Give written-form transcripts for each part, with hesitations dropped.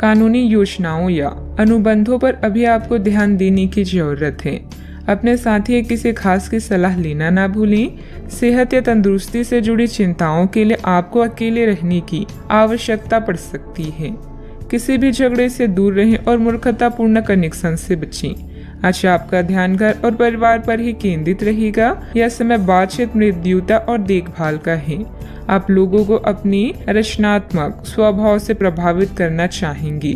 कानूनी योजनाओं या अनुबंधों पर अभी आपको ध्यान देने की जरूरत है। अपने साथी या किसी खास की सलाह लेना ना भूलें। सेहत या तंदुरुस्ती से जुड़ी चिंताओं के लिए आपको अकेले रहने की आवश्यकता पड़ सकती है। किसी भी झगड़े से दूर रहें और मूर्खतापूर्ण कनेक्शन से बचें। आज आपका ध्यान घर और परिवार पर ही केंद्रित रहेगा। यह समय बातचीत, मृदुता और देखभाल का है। आप लोगों को अपनी रचनात्मक स्वभाव से प्रभावित करना चाहेंगी।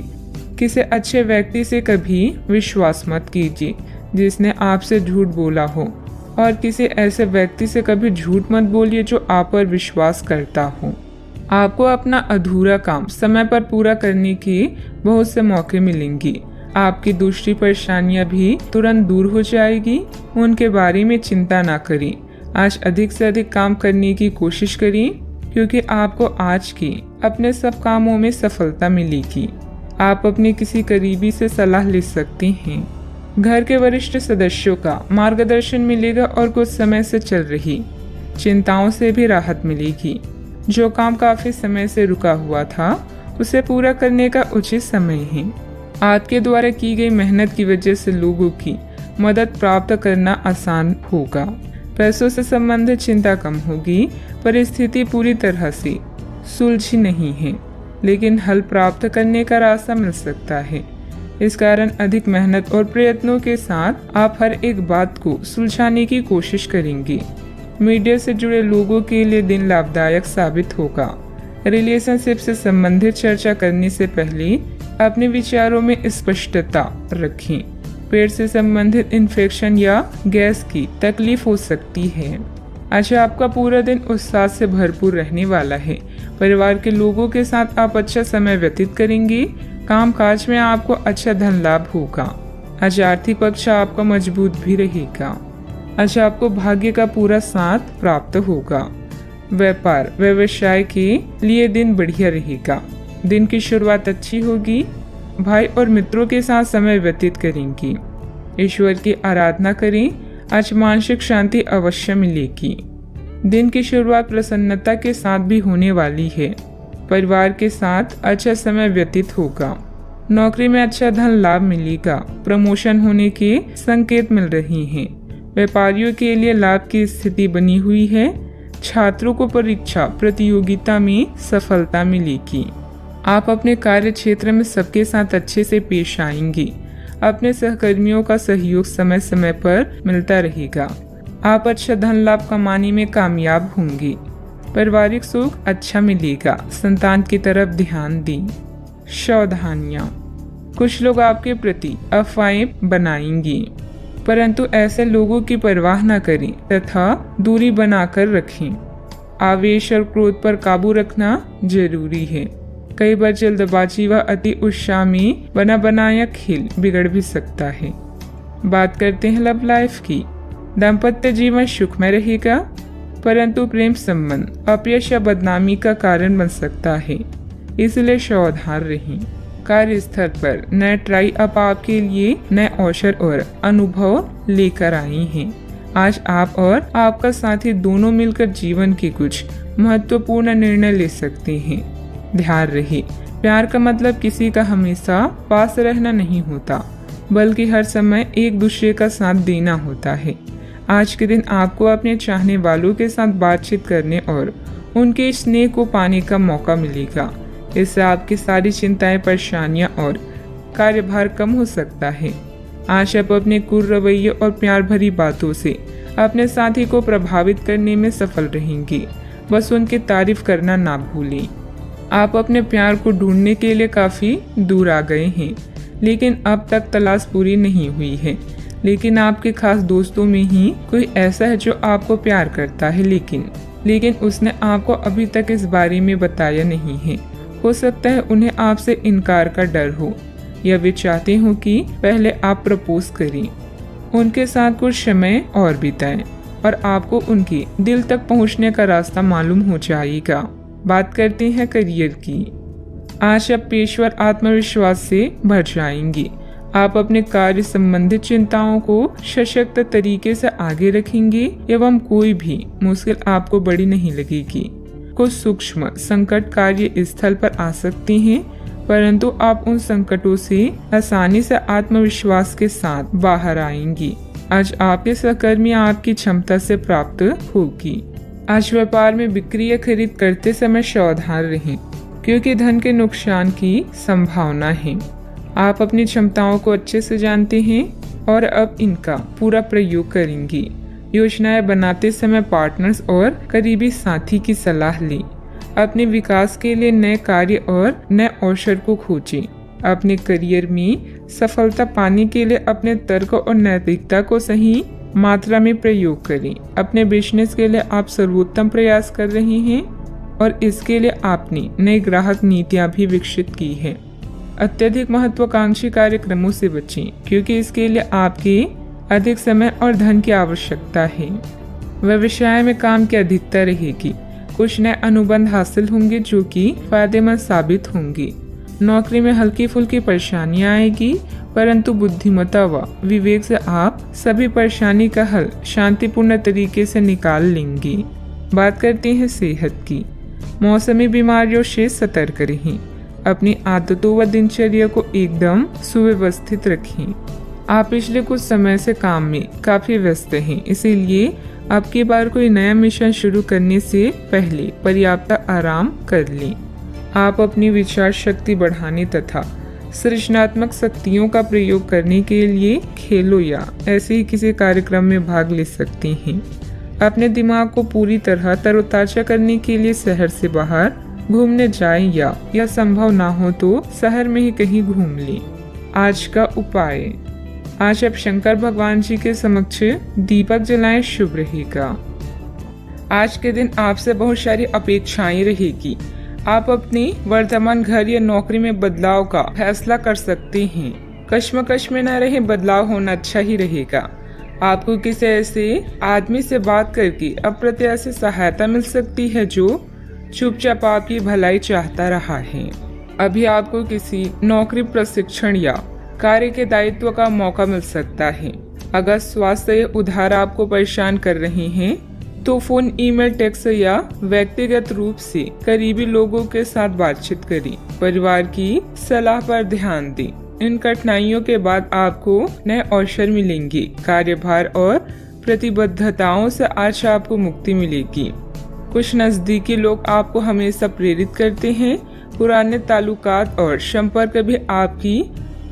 किसी अच्छे व्यक्ति से कभी विश्वास मत कीजिए जिसने आपसे झूठ बोला हो, और किसी ऐसे व्यक्ति से कभी झूठ मत बोलिए जो आप पर विश्वास करता हो। आपको अपना अधूरा काम समय पर पूरा करने के बहुत से मौके मिलेंगे। आपकी दूसरी परेशानियां भी तुरंत दूर हो जाएगी। उनके बारे में चिंता ना करें। आज अधिक से अधिक काम करने की कोशिश करें, क्योंकि आपको आज के अपने सब कामों में सफलता मिलेगी। आप अपने किसी करीबी से सलाह ले सकते हैं। घर के वरिष्ठ सदस्यों का मार्गदर्शन मिलेगा और कुछ समय से चल रही चिंताओं से भी राहत मिलेगी। जो काम काफी समय से रुका हुआ था, उसे पूरा करने का उचित समय है। आपके द्वारा की गई मेहनत की वजह से लोगों की मदद प्राप्त करना आसान होगा। पैसों से संबंधित चिंता कम होगी। परिस्थिति पूरी तरह से सुलझी नहीं है, लेकिन हल प्राप्त करने का रास्ता मिल सकता है। इस कारण अधिक मेहनत और प्रयत्नों के साथ आप हर एक बात को सुलझाने की कोशिश करेंगे। मीडिया से जुड़े लोगों के लिए दिन लाभदायक साबित होगा। रिलेशनशिप से संबंधित चर्चा करने से पहले अपने विचारों में स्पष्टता रखें। पेट से संबंधित इन्फेक्शन या गैस की तकलीफ हो सकती है। अच्छा, आपका पूरा दिन उत्साह से भरपूर रहने वाला है। परिवार के लोगों के साथ आप अच्छा समय व्यतीत करेंगे। काम काज में आपको अच्छा धन लाभ होगा। आज आर्थिक पक्ष आपका मजबूत भी रहेगा। आज आपको भाग्य का पूरा साथ प्राप्त होगा। व्यापार व्यवसाय के लिए दिन बढ़िया रहेगा। दिन की शुरुआत अच्छी होगी। भाई और मित्रों के साथ समय व्यतीत करेंगी। ईश्वर की आराधना करें। आज मानसिक शांति अवश्य मिलेगी। दिन की शुरुआत प्रसन्नता के साथ भी होने वाली है। परिवार के साथ अच्छा समय व्यतीत होगा। नौकरी में अच्छा धन लाभ मिलेगा। प्रमोशन होने के संकेत मिल रहे हैं। व्यापारियों के लिए लाभ की स्थिति बनी हुई है। छात्रों को परीक्षा प्रतियोगिता में सफलता मिलेगी। आप अपने कार्य क्षेत्र में सबके साथ अच्छे से पेश आएंगे। अपने सहकर्मियों का सहयोग समय समय पर मिलता रहेगा। आप अच्छा धन लाभ कमाने में कामयाब होंगे। पारिवारिक सुख अच्छा मिलेगा। संतान की तरफ ध्यान दें। सावधानियां, कुछ लोग आपके प्रति अफवाहें बनाएंगे, परंतु ऐसे लोगों की परवाह न करें तथा दूरी बनाकर रखें। आवेश और क्रोध पर काबू रखना जरूरी है। कई बार जल्दबाजी व अति उत्साह में बना बनाया खेल बिगड़ भी सकता है। बात करते हैं लव लाइफ की। दाम्पत्य जीवन सुखमय रहेगा, परंतु प्रेम संबंध अपयश या बदनामी का कारण बन सकता है, इसलिए सावधान रहें। कार्यस्थल पर नए ट्राई अप आपके लिए नए अवसर और अनुभव लेकर आई हैं। आज आप और आपका साथी दोनों मिलकर जीवन के कुछ महत्वपूर्ण निर्णय ले सकते हैं। ध्यान रहे, प्यार का मतलब किसी का हमेशा पास रहना नहीं होता, बल्कि हर समय एक दूसरे का साथ देना होता है। आज के दिन आपको अपने चाहने वालों के साथ बातचीत करने और उनके स्नेह को पाने का मौका मिलेगा। इससे आपकी सारी चिंताएं, परेशानियां और कार्यभार कम हो सकता है। आज आप अपने कुल रवैये और प्यार भरी बातों से अपने साथी को प्रभावित करने में सफल रहेंगे। बस उनकी तारीफ करना ना भूलें। आप अपने प्यार को ढूंढने के लिए काफी दूर आ गए हैं, लेकिन अब तक तलाश पूरी नहीं हुई है। लेकिन आपके खास दोस्तों में ही कोई ऐसा है जो आपको प्यार करता है, लेकिन उसने आपको अभी तक इस बारे में बताया नहीं है। हो सकता है उन्हें आपसे इनकार का डर हो, या वे चाहते हो कि पहले आप प्रपोज करें। उनके साथ कुछ समय और बिताएं और आपको उनके दिल तक पहुंचने का रास्ता मालूम हो जाएगा। बात करते हैं करियर की। आज आप पेशेवर आत्मविश्वास से भर जाएंगे। आप अपने कार्य संबंधित चिंताओं को सशक्त तरीके से आगे रखेंगे एवं कोई भी मुश्किल आपको बड़ी नहीं लगेगी। कुछ सूक्ष्म संकट कार्य स्थल पर आ सकते हैं, परंतु आप उन संकटों से आसानी से आत्मविश्वास के साथ बाहर आएंगी। आज आपके सहकर्मी आपकी क्षमता से प्राप्त होगी। आज व्यापार में बिक्री या खरीद करते समय सावधान रहें, क्योंकि धन के नुकसान की संभावना है। आप अपनी क्षमताओं को अच्छे से जानते हैं और अब इनका पूरा प्रयोग करेंगी। योजनाएं बनाते समय पार्टनर्स और करीबी साथी की सलाह लें। अपने विकास के लिए नए कार्य और नए अवसर को खोजें। अपने करियर में सफलता पाने के लिए अपने तर्क और नैतिकता को सही मात्रा में प्रयोग करें। अपने बिजनेस के लिए आप सर्वोत्तम प्रयास कर रहे हैं और इसके लिए आपने नई ग्राहक नीतियां भी विकसित की है। अत्यधिक महत्वाकांक्षी कार्यक्रमों से बचें, क्योंकि इसके लिए आपके अधिक समय और धन की आवश्यकता है। व्यवसाय में काम की अधिकता रहेगी। कुछ नए अनुबंध हासिल होंगे जो कि फायदेमंद साबित होंगे। नौकरी में हल्की फुल्की परेशानियां आएगी, परंतु बुद्धिमत्ता व विवेक से आप सभी परेशानी का हल शांतिपूर्ण तरीके से निकाल लेंगे। बात करते हैं सेहत की। मौसमी बीमारियों से सतर्क रहें। अपनी आदतों व दिनचर्या को एकदम सुव्यवस्थित रखें। आप पिछले कुछ समय से काम में काफी व्यस्त हैं, इसीलिए अब की बार कोई नया मिशन शुरू करने से पहले पर्याप्त आराम कर लें। आप अपनी विचार शक्ति बढ़ाने तथा सृजनात्मक शक्तियों का प्रयोग करने के लिए खेलों या ऐसे ही किसी कार्यक्रम में भाग ले सकते हैं। अपने दिमाग को पूरी तरह तरोताजा करने के लिए शहर से बाहर घूमने जाएं या यह संभव ना हो तो शहर में ही कहीं घूम लें। आज का उपाय, आज आप शंकर भगवान जी के समक्ष दीपक जलाएं, शुभ रहेगा। आज के दिन आपसे बहुत सारी अपेक्षाएं रहेगी। आप अपनी वर्तमान घर या नौकरी में बदलाव का फैसला कर सकते हैं। कश्मकश में न रहे, बदलाव होना अच्छा ही रहेगा। आपको किसी ऐसे आदमी से बात करके अप्रत्याशित सहायता मिल सकती है जो चुपचाप आपकी भलाई चाहता रहा है। अभी आपको किसी नौकरी प्रशिक्षण या कार्य के दायित्व का मौका मिल सकता है। अगर स्वास्थ्य या उधार आपको परेशान कर रहे हैं तो फोन, ईमेल, टेक्स्ट या व्यक्तिगत रूप से करीबी लोगों के साथ बातचीत करें। परिवार की सलाह पर ध्यान दें। इन कठिनाइयों के बाद आपको नए अवसर मिलेंगे। कार्यभार और प्रतिबद्धताओं से आज आपको मुक्ति मिलेगी। कुछ नजदीकी लोग आपको हमेशा प्रेरित करते हैं। पुराने ताल्लुकात और संपर्क भी आपकी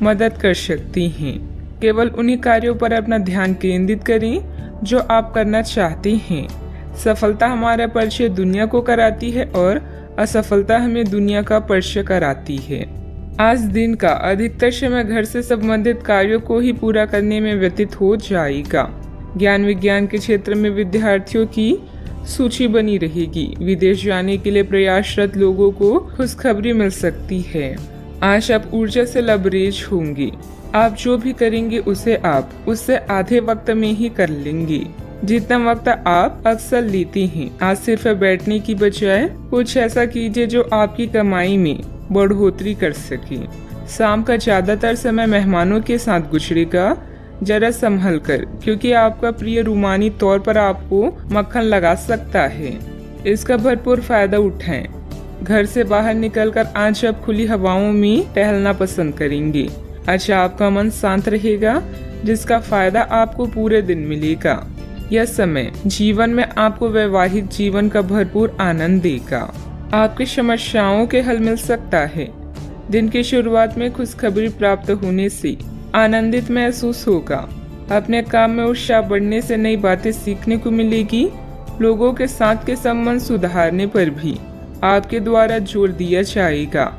मदद कर सकती हैं। केवल उन्हीं कार्यों पर अपना ध्यान केंद्रित करें जो आप करना चाहते हैं। सफलता हमारा परिचय दुनिया को कराती है और असफलता हमें दुनिया का परिचय कराती है। आज दिन का अधिकतर समय घर से संबंधित कार्यों को ही पूरा करने में व्यतीत हो जाएगा। ज्ञान विज्ञान के क्षेत्र में विद्यार्थियों की सूची बनी रहेगी। विदेश जाने के लिए प्रयासरत लोगों को खुशखबरी मिल सकती है। आज आप ऊर्जा से लबरेज होंगे। आप जो भी करेंगे उसे आप उससे आधे वक्त में ही कर लेंगे जितना वक्त आप अक्सर लेते हैं। आज सिर्फ बैठने की बजाय कुछ ऐसा कीजिए जो आपकी कमाई में बढ़ोतरी कर सके। शाम का ज्यादातर समय मेहमानों के साथ गुजरेगा। जरा संभल कर, क्योंकि आपका प्रिय रूमानी तौर पर आपको मक्खन लगा सकता है। इसका भरपूर फायदा उठाएं। घर से बाहर निकलकर आज आप खुली हवाओं में टहलना पसंद करेंगे। आज आपका मन शांत रहेगा, जिसका फायदा आपको पूरे दिन मिलेगा। यह समय जीवन में आपको वैवाहिक जीवन का भरपूर आनंद देगा। आपकी समस्याओं के हल मिल सकता है। दिन की शुरुआत में खुशखबरी प्राप्त होने से आनंदित महसूस होगा। अपने काम में उत्साह बढ़ने से नई बातें सीखने को मिलेगी। लोगों के साथ के संबंध सुधारने पर भी आपके द्वारा जोर दिया जाएगा।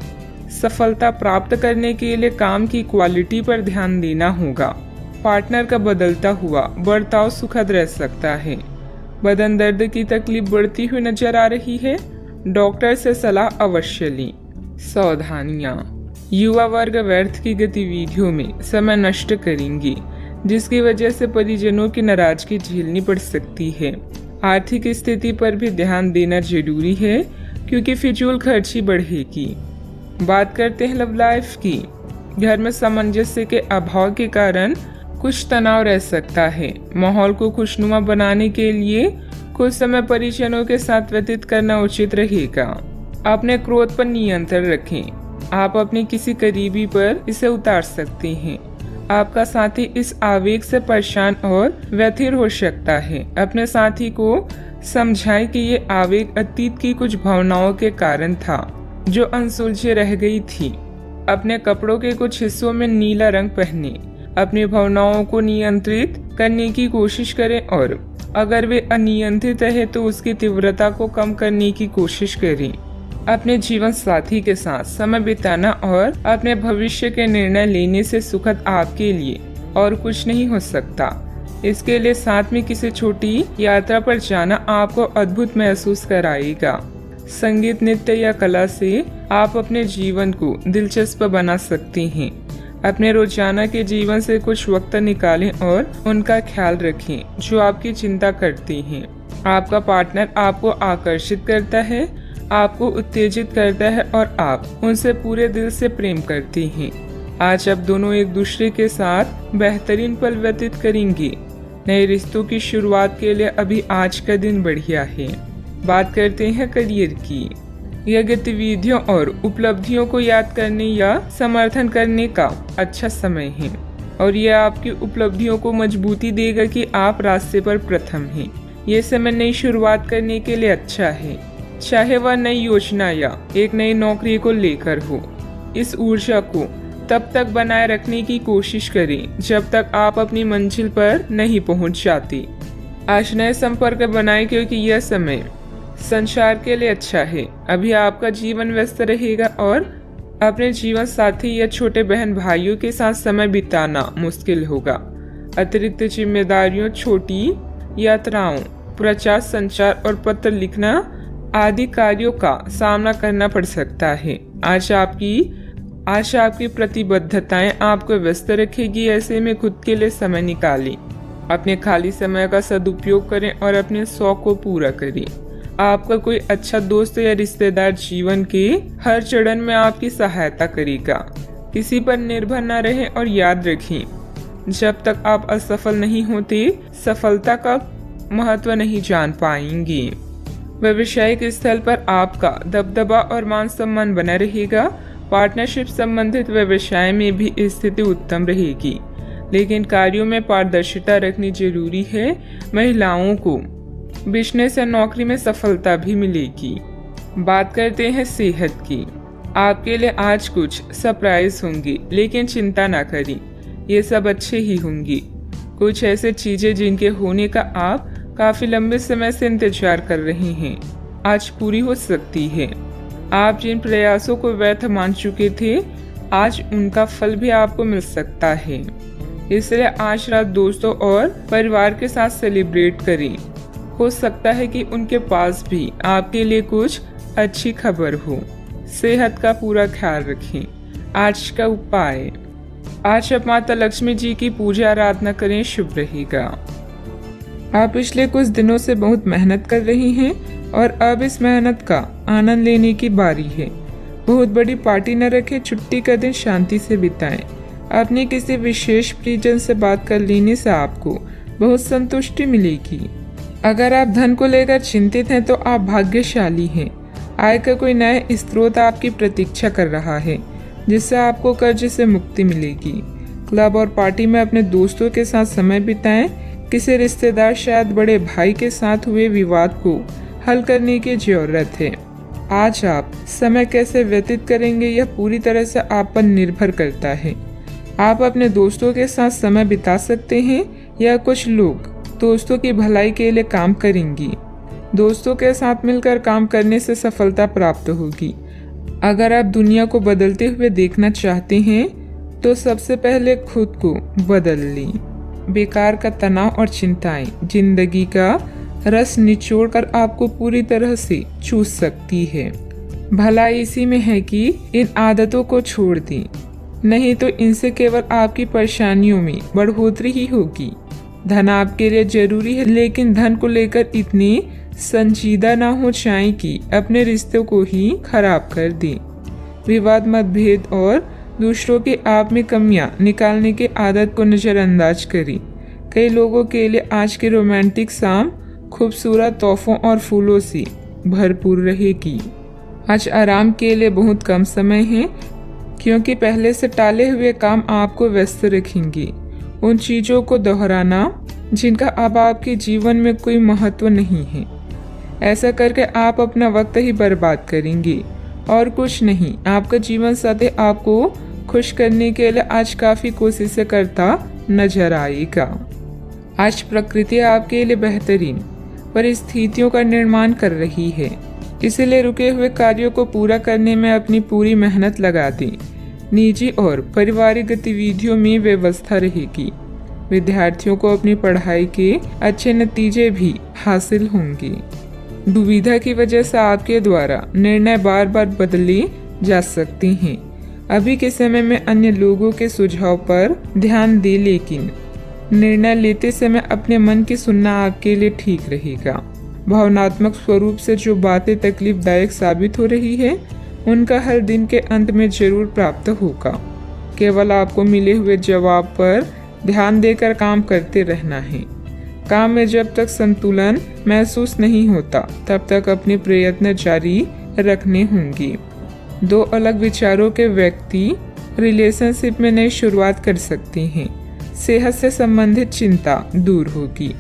सफलता प्राप्त करने के लिए काम की क्वालिटी पर ध्यान देना होगा। पार्टनर का बदलता हुआ बर्ताव सुखद रह सकता है। बदन दर्द की तकलीफ बढ़ती हुई नजर आ रही है। डॉक्टर से सलाह अवश्य लें। सावधानियां, युवा वर्ग व्यर्थ की गतिविधियों में समय नष्ट करेंगे, जिसकी वजह से परिजनों की नाराजगी झेलनी पड़ सकती है। आर्थिक स्थिति पर भी ध्यान देना जरूरी है, क्योंकि फिजूल खर्ची बढ़ेगी। बात करते हैं लव लाइफ की। घर में सामंजस्य के अभाव के कारण कुछ तनाव रह सकता है। माहौल को खुशनुमा बनाने के लिए कुछ समय परिजनों के साथ व्यतीत करना उचित रहेगा। अपने क्रोध पर नियंत्रण रखें। आप अपने किसी करीबी पर इसे उतार सकते हैं। आपका साथी इस आवेग से परेशान और व्यथित हो सकता है। अपने साथी को समझाएं कि ये आवेग अतीत की कुछ भावनाओं के कारण था जो अनसुलझे रह गई थी। अपने कपड़ों के कुछ हिस्सों में नीला रंग पहने अपनी भावनाओं को नियंत्रित करने की कोशिश करें और अगर वे अनियंत्रित है तो उसकी तीव्रता को कम करने की कोशिश करें। अपने जीवन साथी के साथ समय बिताना और अपने भविष्य के निर्णय लेने से सुखद आपके लिए और कुछ नहीं हो सकता। इसके लिए साथ में किसी छोटी यात्रा पर जाना आपको अद्भुत महसूस कराएगा। संगीत, नृत्य या कला से आप अपने जीवन को दिलचस्प बना सकते हैं। अपने रोजाना के जीवन से कुछ वक्त निकालें और उनका ख्याल रखें जो आपकी चिंता करती हैं। आपका पार्टनर आपको आकर्षित करता है, आपको उत्तेजित करता है और आप उनसे पूरे दिल से प्रेम करती हैं। आज आप दोनों एक दूसरे के साथ बेहतरीन पल व्यतीत करेंगे। नए रिश्तों की शुरुआत के लिए अभी आज का दिन बढ़िया है। बात करते हैं करियर की। यह गतिविधियों और उपलब्धियों को याद करने या समर्थन करने का अच्छा समय है और यह आपकी उपलब्धियों को मजबूती देगा कि आप रास्ते पर प्रथम हैं। यह समय नई शुरुआत करने के लिए अच्छा है, चाहे वह नई योजना या एक नई नौकरी को लेकर हो। इस ऊर्जा को तब तक बनाए रखने की कोशिश करें जब तक आप अपनी मंजिल पर नहीं पहुंच जाती। आज नए संपर्क बनाएं क्योंकि यह समय संचार के लिए अच्छा है। अभी आपका जीवन व्यस्त रहेगा और अपने जीवन साथी या छोटे बहन भाइयों के साथ समय बिताना मुश्किल होगा। अतिरिक्त जिम्मेदारियों, छोटी यात्राओं, प्रचार, संचार और पत्र लिखना आदि कार्यों का सामना करना पड़ सकता है। आज आपकी प्रतिबद्धताएं आपको व्यस्त रखेगी। ऐसे में खुद के लिए समय निकालें, अपने खाली समय का सदुपयोग करें और अपने शौक को पूरा करें। आपका कोई अच्छा दोस्त या रिश्तेदार जीवन के हर चरण में आपकी सहायता करेगा। किसी पर निर्भर न रहें और याद रखें, जब तक आप असफल नहीं होते सफलता का महत्व नहीं जान पाएंगे। व्यावसायिक स्थल पर आपका दबदबा और मान सम्मान बना रहेगा। पार्टनरशिप संबंधित व्यवसाय में भी स्थिति उत्तम रहेगी, लेकिन कार्यों में पारदर्शिता रखनी जरूरी है। महिलाओं को बिजनेस या नौकरी में सफलता भी मिलेगी। बात करते हैं सेहत की। आपके लिए आज कुछ सरप्राइज होंगे, लेकिन चिंता ना करें, ये सब अच्छे ही होंगे। कुछ ऐसे चीजें जिनके होने का आप काफी लंबे समय से इंतजार कर रहे हैं आज पूरी हो सकती है। आप जिन प्रयासों को व्यर्थ मान चुके थे आज उनका फल भी आपको मिल सकता है। इसलिए आज रात दोस्तों और परिवार के साथ सेलिब्रेट करें। हो सकता है कि उनके पास भी आपके लिए कुछ अच्छी खबर हो। सेहत का पूरा ख्याल रखें। आज का उपाय, आज आप माता लक्ष्मी जी की पूजा आराधना करें, शुभ रहेगा। आप पिछले कुछ दिनों से बहुत मेहनत कर रही हैं और अब इस मेहनत का आनंद लेने की बारी है। बहुत बड़ी पार्टी न रखें, छुट्टी का दिन शांति से बिताएं। अपने किसी विशेष प्रियजन से बात कर लेने से आपको बहुत संतुष्टि मिलेगी। अगर आप धन को लेकर चिंतित हैं तो आप भाग्यशाली हैं। आय का कोई नया स्रोत आपकी प्रतीक्षा कर रहा है जिससे आपको कर्ज से मुक्ति मिलेगी। क्लब और पार्टी में अपने दोस्तों के साथ समय बिताएं। किसी रिश्तेदार, शायद बड़े भाई के साथ हुए विवाद को हल करने की जरूरत है। आज आप समय कैसे व्यतीत करेंगे यह पूरी तरह से आप पर निर्भर करता है। आप अपने दोस्तों के साथ समय बिता सकते हैं या कुछ लोग दोस्तों की भलाई के लिए काम करेंगी। दोस्तों के साथ मिलकर काम करने से सफलता प्राप्त होगी। अगर आप दुनिया को बदलते हुए देखना चाहते हैं तो सबसे पहले खुद को बदल लें। बेकार का तनाव और चिंताएं जिंदगी का रस निचोड़कर आपको पूरी तरह से चूस सकती है। भलाई इसी में है कि इन आदतों को छोड़ दें, नहीं तो इनसे केवल आपकी परेशानियों में बढ़ोतरी ही होगी। धन आपके लिए जरूरी है, लेकिन धन को लेकर इतनी संजीदा ना हो जाए कि अपने रिश्तों को ही खराब कर दें। विवाद, मतभेद और दूसरों के आप में कमियां निकालने की आदत को नजरअंदाज करें। कई लोगों के लिए आज की रोमांटिक शाम खूबसूरत तोहफों और फूलों से भरपूर रहेगी। आज आराम के लिए बहुत कम समय है। प्रेम, क्योंकि पहले से टाले हुए काम आपको व्यस्त रखेंगे। उन चीज़ों को दोहराना जिनका अब आपके जीवन में कोई महत्व नहीं है। ऐसा करके आप अपना वक्त ही बर्बाद करेंगे और कुछ नहीं। आपका जीवन साथी आपको खुश करने के लिए आज काफ़ी कोशिशें करता नजर आएगा। आज प्रकृति आपके लिए बेहतरीन परिस्थितियों का निर्माण कर रही है, इसलिए रुके हुए कार्यों को पूरा करने में अपनी पूरी मेहनत लगा दें। निजी और पारिवारिक गतिविधियों में व्यवस्था रहेगी। विद्यार्थियों को अपनी पढ़ाई के अच्छे नतीजे भी हासिल होंगे। दुविधा की वजह से आपके द्वारा निर्णय बार बार बदले जा सकते हैं। अभी के समय में अन्य लोगों के सुझाव पर ध्यान दें, लेकिन निर्णय लेते समय अपने मन की सुनना आपके लिए ठीक रहेगा। भावनात्मक स्वरूप से जो बातें तकलीफदायक साबित हो रही है, उनका हल दिन के अंत में जरूर प्राप्त होगा। केवल आपको मिले हुए जवाब पर ध्यान देकर काम करते रहना है। काम में जब तक संतुलन महसूस नहीं होता, तब तक अपने प्रयत्न जारी रखने होंगे। दो अलग विचारों के व्यक्ति रिलेशनशिप में नई शुरुआत कर सकते हैं। सेहत से संबंधित चिंता दूर होगी।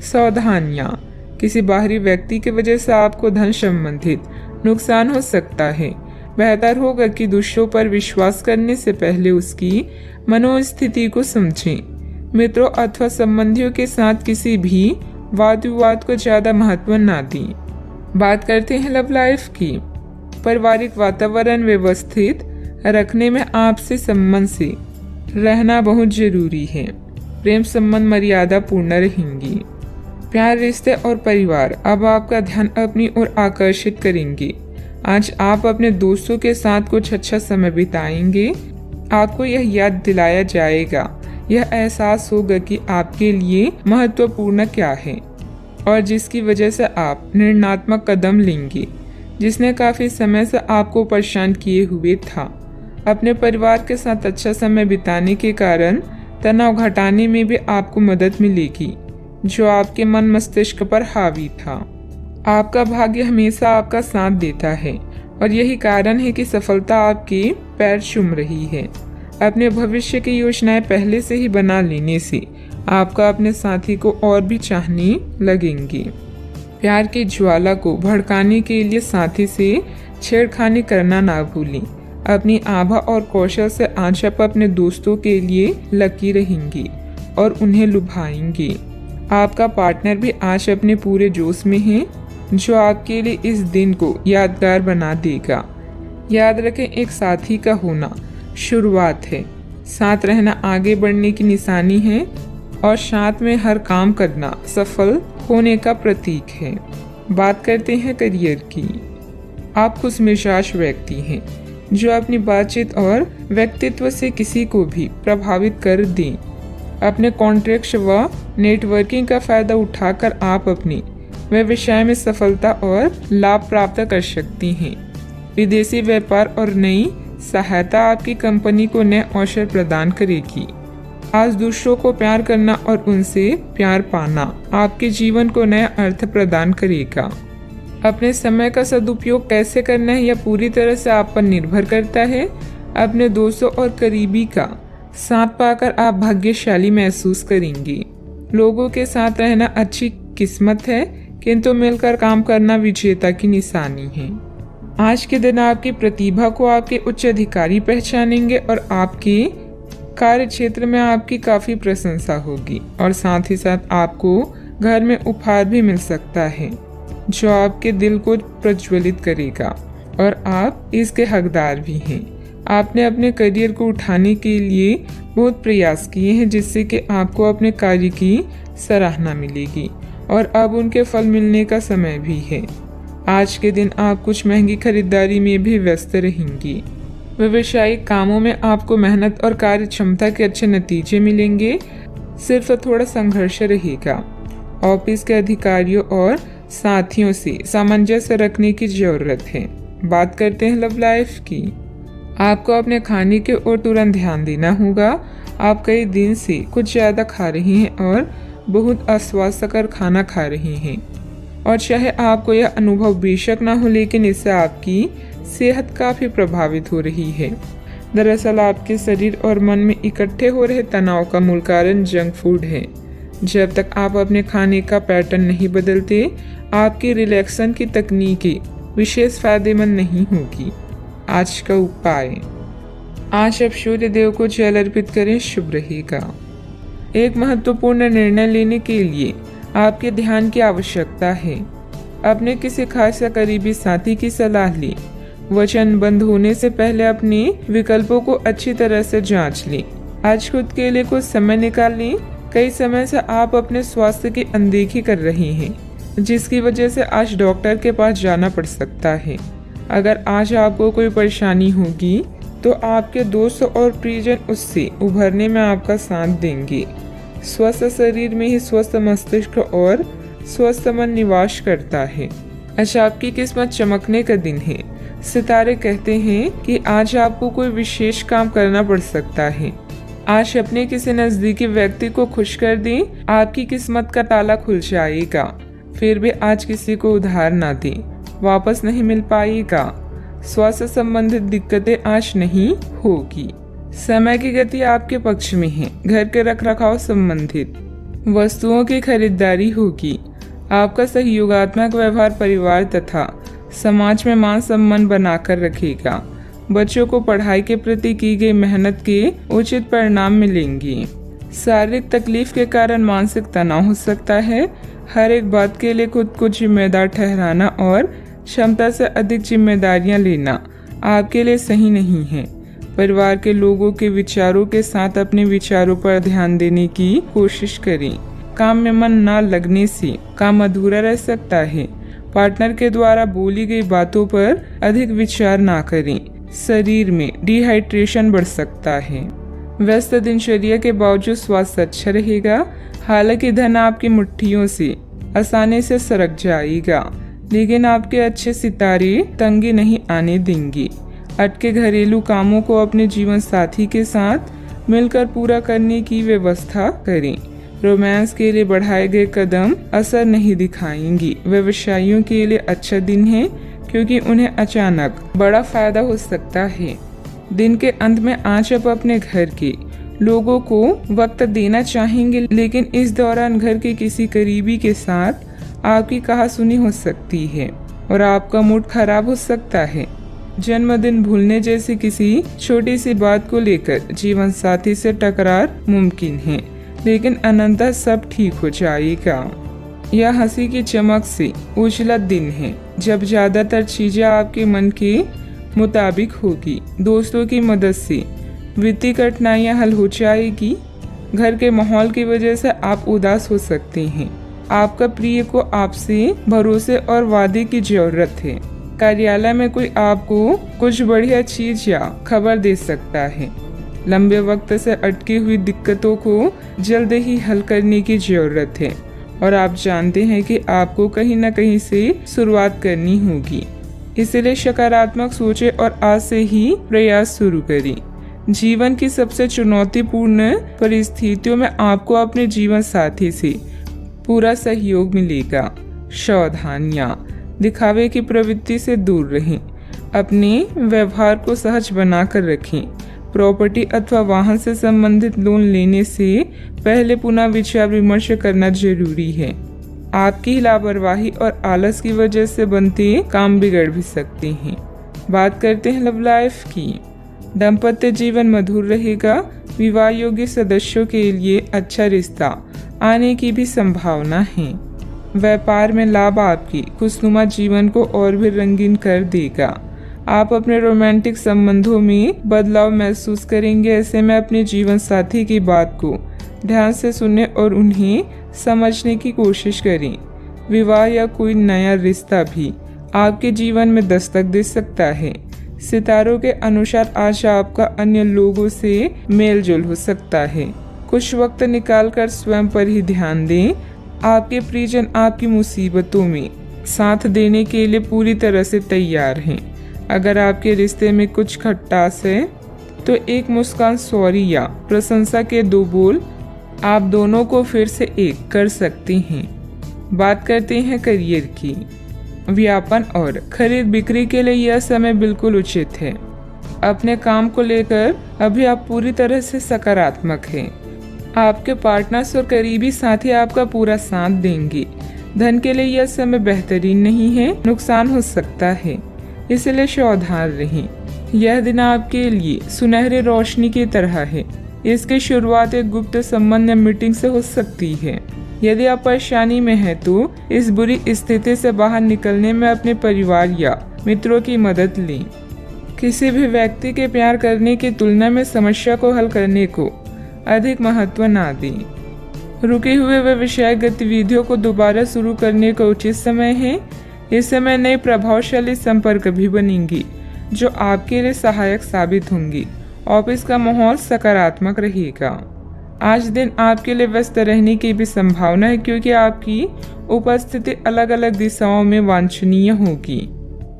सावधानियां, किसी बाहरी व्यक्ति की वजह से आपको धन संबंधित नुकसान हो सकता है। बेहतर होगा कि दूसरों पर विश्वास करने से पहले उसकी मनोस्थिति को समझें। मित्रों अथवा संबंधियों के साथ किसी भी वाद विवाद को ज्यादा महत्व ना दें। बात करते हैं लव लाइफ की। पारिवारिक वातावरण व्यवस्थित रखने में आपसे संबंध से रहना बहुत जरूरी है। प्रेम संबंध मर्यादा पूर्ण रहेंगी। प्यार, रिश्ते और परिवार अब आपका ध्यान अपनी ओर आकर्षित करेंगे। आज आप अपने दोस्तों के साथ कुछ अच्छा समय बिताएंगे। आपको यह याद दिलाया जाएगा, यह एहसास होगा कि आपके लिए महत्वपूर्ण क्या है और जिसकी वजह से आप निर्णयात्मक कदम लेंगे, जिसने काफी समय से आपको परेशान किए हुए था। अपने परिवार के साथ अच्छा समय बिताने के कारण तनाव घटाने में भी आपको मदद मिलेगी, जो आपके मन मस्तिष्क पर हावी था। आपका भाग्य हमेशा आपका साथ देता है और यही कारण है कि सफलता आपके पैर चूम रही है। अपने भविष्य की योजनाएं पहले से ही बना लेने से आपका अपने साथी को और भी चाहने लगेंगे। प्यार की ज्वाला को भड़काने के लिए साथी से छेड़खानी करना ना भूलें। अपनी आभा और कौशल से आज आप अपने दोस्तों के लिए लकी रहेंगी और उन्हें लुभाएंगे। आपका पार्टनर भी आज अपने पूरे जोश में है, जो आपके लिए इस दिन को यादगार बना देगा। याद रखें, एक साथी का होना शुरुआत है, साथ रहना आगे बढ़ने की निशानी है और साथ में हर काम करना सफल होने का प्रतीक है। बात करते हैं करियर की। आप खुशमिजाज व्यक्ति हैं, जो अपनी बातचीत और व्यक्तित्व से किसी को भी प्रभावित कर दें। अपने कॉन्ट्रैक्ट व नेटवर्किंग का फायदा उठाकर आप अपने व्यवसाय में सफलता और लाभ प्राप्त कर सकती हैं। विदेशी व्यापार और नई सहायता आपकी कंपनी को नए अवसर प्रदान करेगी। आज दूसरों को प्यार करना और उनसे प्यार पाना आपके जीवन को नया अर्थ प्रदान करेगा। अपने समय का सदुपयोग कैसे करना है, यह पूरी तरह से आप पर निर्भर करता है। अपने दोस्तों और करीबी का साथ पाकर आप भाग्यशाली महसूस करेंगे। लोगों के साथ रहना अच्छी किस्मत है, किंतु मिलकर काम करना विजेता की निशानी है। आज के दिन आपकी प्रतिभा को आपके उच्च अधिकारी पहचानेंगे और आपके कार्य क्षेत्र में आपकी काफी प्रशंसा होगी और साथ ही साथ आपको घर में उपहार भी मिल सकता है, जो आपके दिल को प्रज्वलित करेगा और आप इसके हकदार भी हैं। आपने अपने करियर को उठाने के लिए बहुत प्रयास किए हैं, जिससे कि आपको अपने कार्य की सराहना मिलेगी और अब उनके फल मिलने का समय भी है। आज के दिन आप कुछ महंगी खरीदारी में भी व्यस्त रहेंगी। व्यावसायिक कामों में आपको मेहनत और कार्य क्षमता के अच्छे नतीजे मिलेंगे, सिर्फ थोड़ा संघर्ष रहेगा। ऑफिस के अधिकारियों और साथियों से सामंजस्य रखने की जरूरत है। बात करते हैं लव लाइफ की। आपको अपने खाने के ओर तुरंत ध्यान देना होगा। आप कई दिन से कुछ ज्यादा खा रही हैं और बहुत अस्वास्थ्यकर खाना खा रही हैं, और चाहे आपको यह अनुभव बेशक ना हो, लेकिन इससे आपकी सेहत काफी प्रभावित हो रही है। दरअसल आपके शरीर और मन में इकट्ठे हो रहे तनाव का मूल कारण जंक फूड है। जब तक आप अपने खाने का पैटर्न नहीं बदलते, आपकी रिलैक्सन की तकनीकें विशेष फायदेमंद नहीं होगी। आज का उपाय, आज आप सूर्य देव को जल अर्पित करें, शुभ रहेगा। एक महत्वपूर्ण निर्णय लेने के लिए आपके ध्यान की आवश्यकता है। अपने किसी खास या करीबी साथी की सलाह लें। वचन बंद होने से पहले अपने विकल्पों को अच्छी तरह से जांच लें। आज खुद के लिए कुछ समय निकाल लें। कई समय से आप अपने स्वास्थ्य की अनदेखी कर रहे हैं, जिसकी वजह से आज डॉक्टर के पास जाना पड़ सकता है। अगर आज आपको कोई परेशानी होगी तो आपके दोस्त और प्रियजन उससे उभरने में आपका साथ देंगे। स्वस्थ शरीर में ही स्वस्थ मस्तिष्क और स्वस्थ मन निवास करता है। आज आपकी किस्मत चमकने का दिन है। सितारे कहते हैं कि आज आपको कोई विशेष काम करना पड़ सकता है। आज अपने किसी नजदीकी व्यक्ति को खुश कर दें, आपकी किस्मत का ताला खुल जाएगा। फिर भी आज किसी को उधार ना दें, वापस नहीं मिल पाएगा। स्वास्थ्य संबंधित दिक्कतें आज नहीं होगी। समय की गति आपके पक्ष में है। घर के रखरखाव संबंधित वस्तुओं की खरीदारी होगी। आपका सहयोगात्मक व्यवहार परिवार तथा समाज में मान सम्मान बनाकर रखेगा। बच्चों को पढ़ाई के प्रति की गई मेहनत के उचित परिणाम मिलेंगे। शारीरिक तकलीफ के कारण मानसिक तनाव हो सकता है। हर एक बात के लिए खुद को जिम्मेदार ठहराना और क्षमता से अधिक जिम्मेदारियां लेना आपके लिए सही नहीं है। परिवार के लोगों के विचारों के साथ अपने विचारों पर ध्यान देने की कोशिश करें। काम में मन न लगने से काम अधूरा रह सकता है। पार्टनर के द्वारा बोली गई बातों पर अधिक विचार ना करें। शरीर में डिहाइड्रेशन बढ़ सकता है। व्यस्त दिनचर्या के बावजूद स्वास्थ्य अच्छा रहेगा। हालांकि धन आपकी मुट्ठियों से आसानी से सरक जाएगा, लेकिन आपके अच्छे सितारे तंगी नहीं आने देंगे। अटके घरेलू कामों को अपने जीवन साथी के साथ मिलकर पूरा करने की व्यवस्था करें। रोमांस के लिए बढ़ाए गए कदम असर नहीं दिखाएंगे। व्यवसायियों के लिए अच्छा दिन है, क्योंकि उन्हें अचानक बड़ा फायदा हो सकता है। दिन के अंत में आज आप अपने घर के लोगों को वक्त देना चाहेंगे, लेकिन इस दौरान घर के किसी करीबी के साथ आपकी कहासुनी हो सकती है और आपका मूड खराब हो सकता है। जन्मदिन भूलने जैसी किसी छोटी सी बात को लेकर जीवन साथी से टकरार मुमकिन है, लेकिन अनंततः सब ठीक हो जाएगा। यह हंसी की चमक से उजला दिन है, जब ज्यादातर चीजें आपके मन के मुताबिक होगी। दोस्तों की मदद से वित्तीय कठिनाइयां हल हो जाएगी। घर के माहौल की वजह से आप उदास हो सकते हैं। आपका प्रिय को आपसे भरोसे और वादे की जरूरत है। कार्यालय में कोई आपको कुछ बढ़िया चीज या खबर दे सकता है। लंबे वक्त से अटकी हुई दिक्कतों को जल्द ही हल करने की जरूरत है और आप जानते हैं कि आपको कहीं न कहीं से शुरुआत करनी होगी। इसलिए सकारात्मक सोचें और आज से ही प्रयास शुरू करें। जीवन की सबसे चुनौतीपूर्ण परिस्थितियों में आपको अपने जीवन साथी से पूरा सहयोग मिलेगा। सावधानियां, दिखावे की प्रवृत्ति से दूर रहें। अपने व्यवहार को सहज बनाकर रखें। प्रॉपर्टी अथवा वाहन से संबंधित लोन लेने से पहले पुनः विचार विमर्श करना जरूरी है। आपकी लापरवाही और आलस की वजह से बनते काम बिगड़ भी सकते हैं। बात करते हैं लव लाइफ की। दाम्पत्य जीवन मधुर रहेगा। विवाह योग्य सदस्यों के लिए अच्छा रिश्ता आने की भी संभावना है। व्यापार में लाभ आपकी खुशनुमा जीवन को और भी रंगीन कर देगा। आप अपने रोमांटिक संबंधों में बदलाव महसूस करेंगे। ऐसे में अपने जीवन साथी की बात को ध्यान से सुनें और उन्हें समझने की कोशिश करें। विवाह या कोई नया रिश्ता भी आपके जीवन में दस्तक दे सकता है। सितारों के अनुसार आज आपका अन्य लोगों से मेलजोल हो सकता है। कुछ वक्त निकालकर स्वयं पर ही ध्यान दें। आपके प्रियजन आपकी मुसीबतों में साथ देने के लिए पूरी तरह से तैयार हैं। अगर आपके रिश्ते में कुछ खटास है तो एक मुस्कान, सॉरी या प्रशंसा के 2 बोल आप दोनों को फिर से एक कर सकते हैं। बात करते हैं करियर की। व्यापार और खरीद बिक्री के लिए यह समय बिल्कुल उचित है। अपने काम को लेकर अभी आप पूरी तरह से सकारात्मक हैं। आपके पार्टनर्स और करीबी साथी आपका पूरा साथ देंगे। धन के लिए यह समय बेहतरीन नहीं है, नुकसान हो सकता है, इसलिए सावधान रहें। यह दिन आपके लिए सुनहरी रोशनी की तरह है। इसकी शुरुआत एक गुप्त संबंध या मीटिंग से हो सकती है। यदि आप परेशानी में हैं तो इस बुरी स्थिति से बाहर निकलने में अपने परिवार या मित्रों की मदद लें। किसी भी व्यक्ति के प्यार करने की तुलना में समस्या को हल करने को अधिक महत्व ना दें। रुके हुए वे विषय गतिविधियों को दोबारा शुरू करने का उचित समय है। इस समय नई प्रभावशाली संपर्क भी बनेंगी जो आपके लिए सहायक साबित होंगी। ऑफिस का माहौल सकारात्मक रहेगा। आज दिन आपके लिए व्यस्त रहने की भी संभावना है क्योंकि आपकी उपस्थिति अलग अलग दिशाओं में वांछनीय होगी।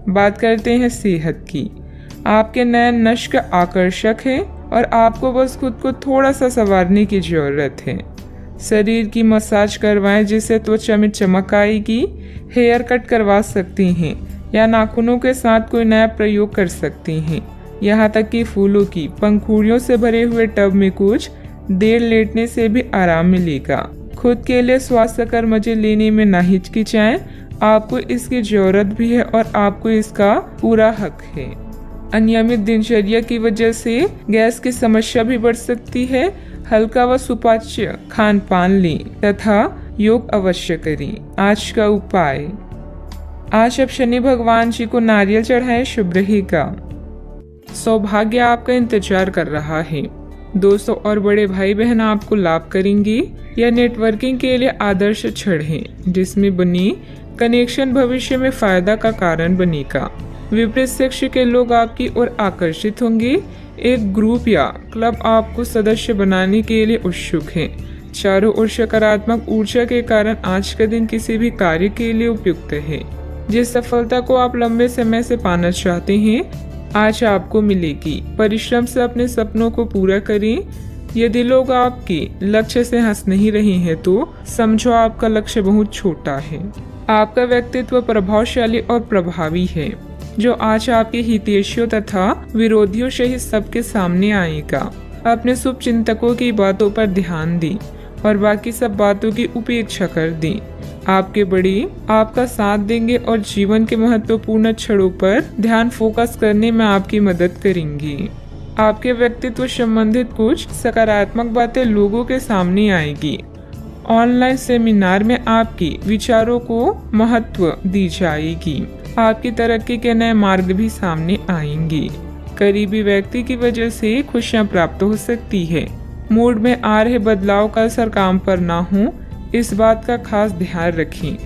बात करते हैं सेहत की। आपके नयन नश्क आकर्षक है और आपको बस खुद को थोड़ा सा संवारने की जरूरत है। शरीर की मसाज करवाएं जिससे त्वचा में चमक आएगी। हेयर कट करवा सकती हैं या नाखूनों के साथ कोई नया प्रयोग कर सकती हैं। यहाँ तक कि फूलों की पंखुड़ियों से भरे हुए टब में कुछ देर लेटने से भी आराम मिलेगा। खुद के लिए स्वास्थ्यकर मजे लेने में ना हिचकिचाएं। आपको इसकी जरूरत भी है और आपको इसका पूरा हक है। अनियमित दिनचर्या की वजह से गैस की समस्या भी बढ़ सकती है। हल्का व सुपाच्य खान पान लें तथा योग अवश्य करें। आज का उपाय, आज आप शनि भगवान जी को नारियल चढ़ाएं, शुभ रहेगा। सौभाग्य आपका इंतजार कर रहा है। दोस्तों और बड़े भाई बहन आपको लाभ करेंगे। यह नेटवर्किंग के लिए आदर्श क्षण है जिसमें बनी कनेक्शन भविष्य में फायदा का कारण बनेगा। विपरीत सेक्स के लोग आपकी ओर आकर्षित होंगे। एक ग्रुप या क्लब आपको सदस्य बनाने के लिए उत्सुक है। चारों ओर सकारात्मक ऊर्जा के कारण आज का दिन किसी भी कार्य के लिए उपयुक्त है। जिस सफलता को आप लंबे समय से पाना चाहते हैं आज आपको मिलेगी। परिश्रम से अपने सपनों को पूरा करें। यदि लोग आपके लक्ष्य से हंस नहीं रहे हैं तो समझो आपका लक्ष्य बहुत छोटा है। आपका व्यक्तित्व प्रभावशाली और प्रभावी है जो आज आपके हितैषियों तथा विरोधियों सहित सबके सामने आएगा। अपने शुभ चिंतकों की बातों पर ध्यान दें और बाकी सब बातों की उपेक्षा कर दें। आपके बड़े आपका साथ देंगे और जीवन के महत्वपूर्ण क्षणों पर ध्यान फोकस करने में आपकी मदद करेंगे। आपके व्यक्तित्व संबंधित कुछ सकारात्मक बातें लोगों के सामने आएगी। ऑनलाइन सेमिनार में आपके विचारों को महत्व दी जाएगी। आपकी तरक्की के नए मार्ग भी सामने आएंगे। करीबी व्यक्ति की वजह से खुशियां प्राप्त हो सकती है। मूड में आ रहे बदलाव का असर काम पर ना हो, इस बात का खास ध्यान रखें।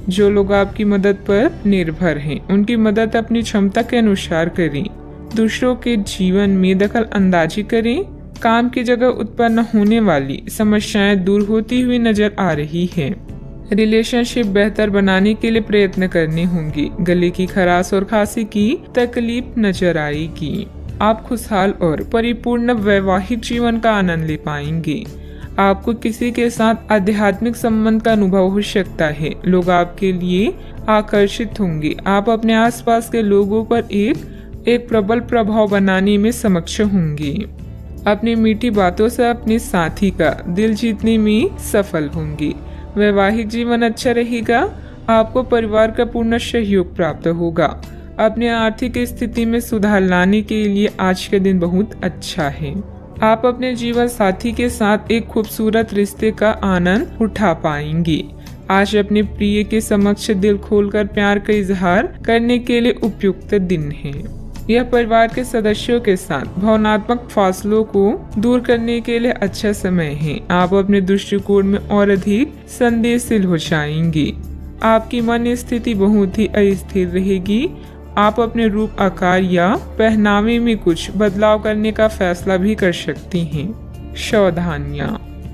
जो लोग आपकी मदद पर निर्भर हैं उनकी मदद अपनी क्षमता के अनुसार करें। दूसरों के जीवन में दखल अंदाजी करें। काम की जगह उत्पन्न होने वाली समस्याएं दूर होती हुई नजर आ रही है। रिलेशनशिप बेहतर बनाने के लिए प्रयत्न करने होंगे। गले की खराश और खांसी की तकलीफ नजर आएगी। आप खुशहाल और परिपूर्ण वैवाहिक जीवन का आनंद ले पाएंगे। आपको किसी के साथ आध्यात्मिक संबंध का अनुभव हो सकता है। लोग आपके लिए आकर्षित होंगे। आप अपने आसपास के लोगों पर एक प्रबल प्रभाव बनाने में सक्षम होंगे। अपनी मीठी बातों से अपने साथी का दिल जीतने में सफल होंगे। वैवाहिक जीवन अच्छा रहेगा। आपको परिवार का पूर्ण सहयोग प्राप्त होगा। अपने आर्थिक स्थिति में सुधार लाने के लिए आज का दिन बहुत अच्छा है। आप अपने जीवन साथी के साथ एक खूबसूरत रिश्ते का आनंद उठा पाएंगे। आज अपने प्रिय के समक्ष दिल खोलकर प्यार का इजहार करने के लिए उपयुक्त दिन है। यह परिवार के सदस्यों के साथ भावनात्मक फासलों को दूर करने के लिए अच्छा समय है। आप अपने दृष्टिकोण में और अधिक संवेदनशील हो जाएंगे। आपकी मन स्थिति बहुत ही अस्थिर रहेगी। आप अपने रूप, आकार या पहनावे में कुछ बदलाव करने का फैसला भी कर सकती हैं। सावधानियां,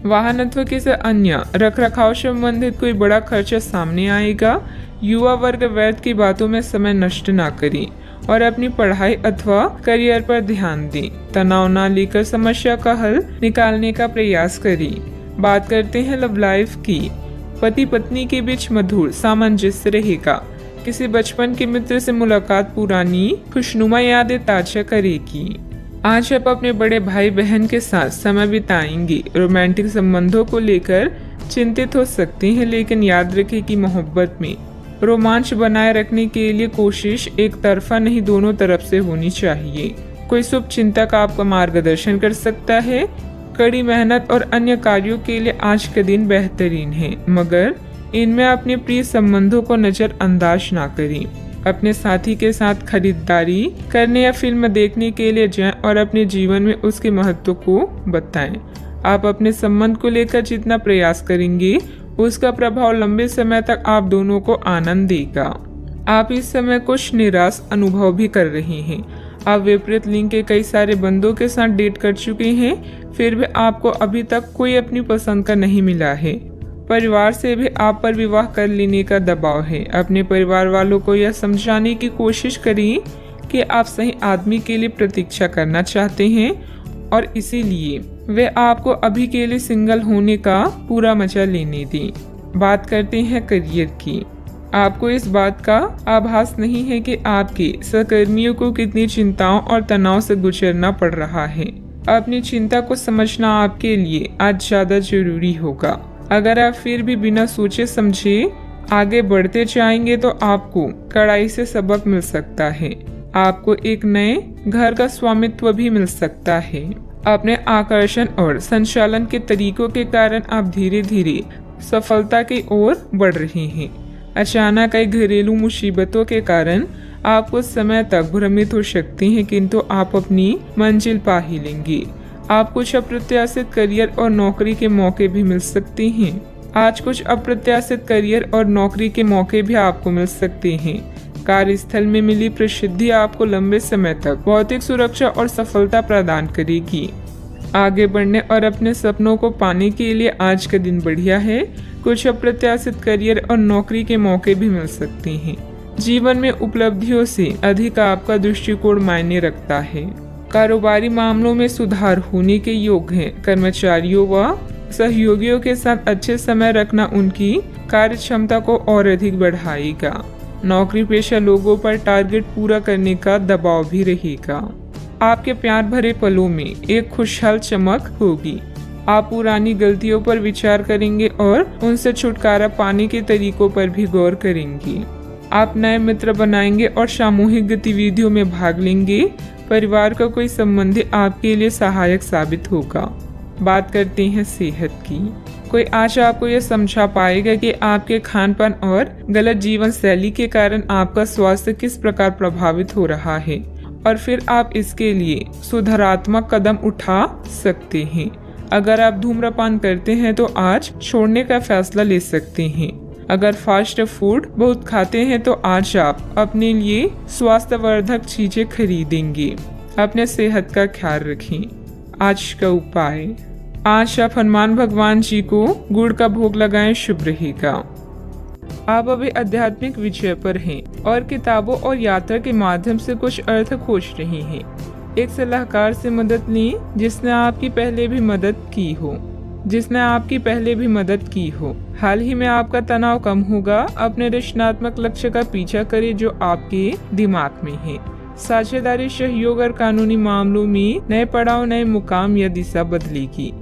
वाहन अथवा किसी अन्य रखरखाव संबंधित कोई बड़ा खर्चा सामने आएगा। युवा वर्ग व्यर्थ की बातों में समय नष्ट ना करें और अपनी पढ़ाई अथवा करियर पर ध्यान दें। तनाव ना लेकर समस्या का हल निकालने का प्रयास करें। बात करते हैं लव लाइफ की। पति पत्नी के बीच मधुर सामंजस्य रहेगा। किसी बचपन के मित्र से मुलाकात पुरानी खुशनुमा यादें ताजा करेगी। आज आप अपने बड़े भाई बहन के साथ समय बिताएंगे। रोमांटिक संबंधों को लेकर चिंतित हो सकते हैं, लेकिन याद रखें कि मोहब्बत में रोमांच बनाए रखने के लिए कोशिश एक तरफा नहीं, दोनों तरफ से होनी चाहिए। कोई शुभ चिंतक आपका मार्गदर्शन कर सकता है। कड़ी मेहनत और अन्य कार्यों के लिए आज का दिन बेहतरीन है, मगर इनमें अपने प्रिय संबंधों को नजरअंदाज ना करें। अपने साथी के साथ खरीदारी करने या फिल्म देखने के लिए जाएं और अपने जीवन में उसके महत्व को बताएं। आप अपने संबंध को लेकर जितना प्रयास करेंगे, उसका प्रभाव लंबे समय तक आप दोनों को आनंद देगा। आप इस समय कुछ निराश अनुभव भी कर रहे हैं। आप विपरीत लिंग के कई सारे बंदों के साथ डेट कर चुके हैं, फिर भी आपको अभी तक कोई अपनी पसंद का नहीं मिला है। परिवार से भी आप पर विवाह कर लेने का दबाव है। अपने परिवार वालों को यह समझाने की कोशिश करें कि आप सही आदमी के लिए प्रतीक्षा करना चाहते हैं और इसीलिए वे आपको अभी के लिए सिंगल होने का पूरा मजा लेने दें। बात करते हैं करियर की। आपको इस बात का आभास नहीं है कि आपके सहकर्मियों को कितनी चिंताओं और तनाव से गुजरना पड़ रहा है। अपनी चिंता को समझना आपके लिए आज ज्यादा जरूरी होगा। अगर आप फिर भी बिना सोचे समझे आगे बढ़ते जाएंगे तो आपको कड़ाई से सबक मिल सकता है। आपको एक नए घर का स्वामित्व भी मिल सकता है। अपने आकर्षण और संचालन के तरीकों के कारण आप धीरे धीरे सफलता की ओर बढ़ रहे हैं। अचानक कई घरेलू मुसीबतों के कारण आप कुछ समय तक भ्रमित हो सकते हैं, किंतु आप अपनी मंजिल पा ही लेंगे। आप कुछ अप्रत्याशित करियर और नौकरी के मौके भी मिल सकते हैं। आज कुछ अप्रत्याशित करियर और नौकरी के मौके भी आपको मिल सकते हैं। कार्यस्थल में मिली प्रसिद्धि आपको लंबे समय तक भौतिक सुरक्षा और सफलता प्रदान करेगी। आगे बढ़ने और अपने सपनों को पाने के लिए आज का दिन बढ़िया है। कुछ अप्रत्याशित करियर और नौकरी के मौके भी मिल सकते हैं। जीवन में उपलब्धियों से अधिक आपका दृष्टिकोण मायने रखता है। कारोबारी मामलों में सुधार होने के योग हैं। कर्मचारियों व सहयोगियों के साथ अच्छे समय रखना उनकी कार्य क्षमता को और अधिक बढ़ाएगा। नौकरी पेशा लोगों पर टारगेट पूरा करने का दबाव भी रहेगा। आपके प्यार भरे पलों में एक खुशहाल चमक होगी। आप पुरानी गलतियों पर विचार करेंगे और उनसे छुटकारा पाने के तरीकों पर भी गौर करेंगे। आप नए मित्र बनाएंगे और सामूहिक गतिविधियों में भाग लेंगे। परिवार का कोई संबंधी आपके लिए सहायक साबित होगा। बात करते हैं सेहत की। कोई आज आपको यह समझा पाएगा कि आपके खानपान और गलत जीवन शैली के कारण आपका स्वास्थ्य किस प्रकार प्रभावित हो रहा है और फिर आप इसके लिए सुधारात्मक कदम उठा सकते हैं। अगर आप धूम्रपान करते हैं तो आज छोड़ने का फैसला ले सकते हैं। अगर फास्ट फूड बहुत खाते हैं तो आज आप अपने लिए स्वास्थ्यवर्धक चीजें खरीदेंगे। अपने सेहत का ख्याल रखें। आज का उपाय, आज आप हनुमान भगवान जी को गुड़ का भोग लगाएं, शुभ रहेगा। आप अभी आध्यात्मिक विजय पर हैं और किताबों और यात्रा के माध्यम से कुछ अर्थ खोज रहे हैं। एक सलाहकार से मदद लें जिसने आपकी पहले भी मदद की हो। हाल ही में आपका तनाव कम होगा। अपने रचनात्मक लक्ष्य का पीछा करें जो आपके दिमाग में है। साझेदारी, सहयोग और कानूनी मामलों में नए पड़ाव, नए मुकाम या दिशा बदलेगी।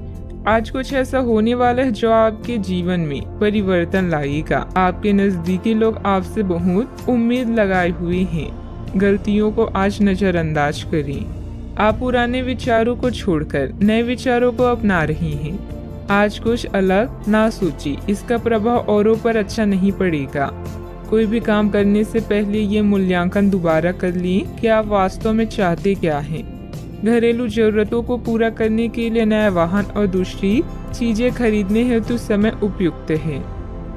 आज कुछ ऐसा होने वाला है जो आपके जीवन में परिवर्तन लाएगा। आपके नजदीकी लोग आपसे बहुत उम्मीद लगाए हुए हैं। गलतियों को आज नजरअंदाज करें। आप पुराने विचारों को छोड़कर नए विचारों को अपना रही हैं। आज कुछ अलग ना सोचिए, इसका प्रभाव औरों पर अच्छा नहीं पड़ेगा। कोई भी काम करने से पहले ये मूल्यांकन दोबारा कर लें कि आप वास्तव में चाहते क्या हैं। घरेलू जरूरतों को पूरा करने के लिए नया वाहन और दूसरी चीजें खरीदने हेतु समय उपयुक्त है।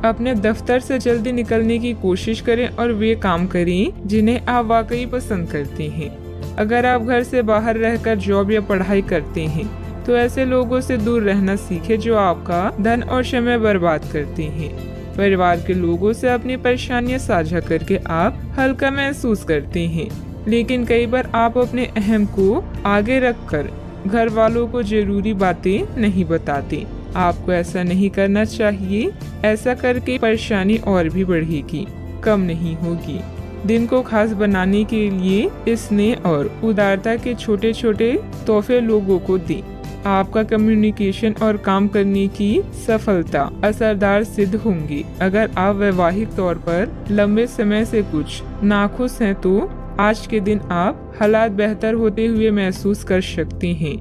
अपने दफ्तर से जल्दी निकलने की कोशिश करें और वे काम करें जिन्हें आप वाकई पसंद करते हैं। अगर आप घर से बाहर रहकर जॉब या पढ़ाई करते हैं तो ऐसे लोगों से दूर रहना सीखें जो आपका धन और समय बर्बाद करते हैं। परिवार के लोगों से अपनी परेशानियां साझा करके आप हल्का महसूस करते हैं, लेकिन कई बार आप अपने अहम को आगे रखकर घर वालों को जरूरी बातें नहीं बताते। आपको ऐसा नहीं करना चाहिए। ऐसा करके परेशानी और भी बढ़ेगी। कम नहीं होगी। दिन को खास बनाने के लिए स्नेह और उदारता के छोटे छोटे तोहफे लोगों को दें। आपका कम्युनिकेशन और काम करने की सफलता असरदार सिद्ध होंगी। अगर आप वैवाहिक तौर पर लंबे समय से कुछ नाखुश हैं तो आज के दिन आप हालात बेहतर होते हुए महसूस कर सकते हैं।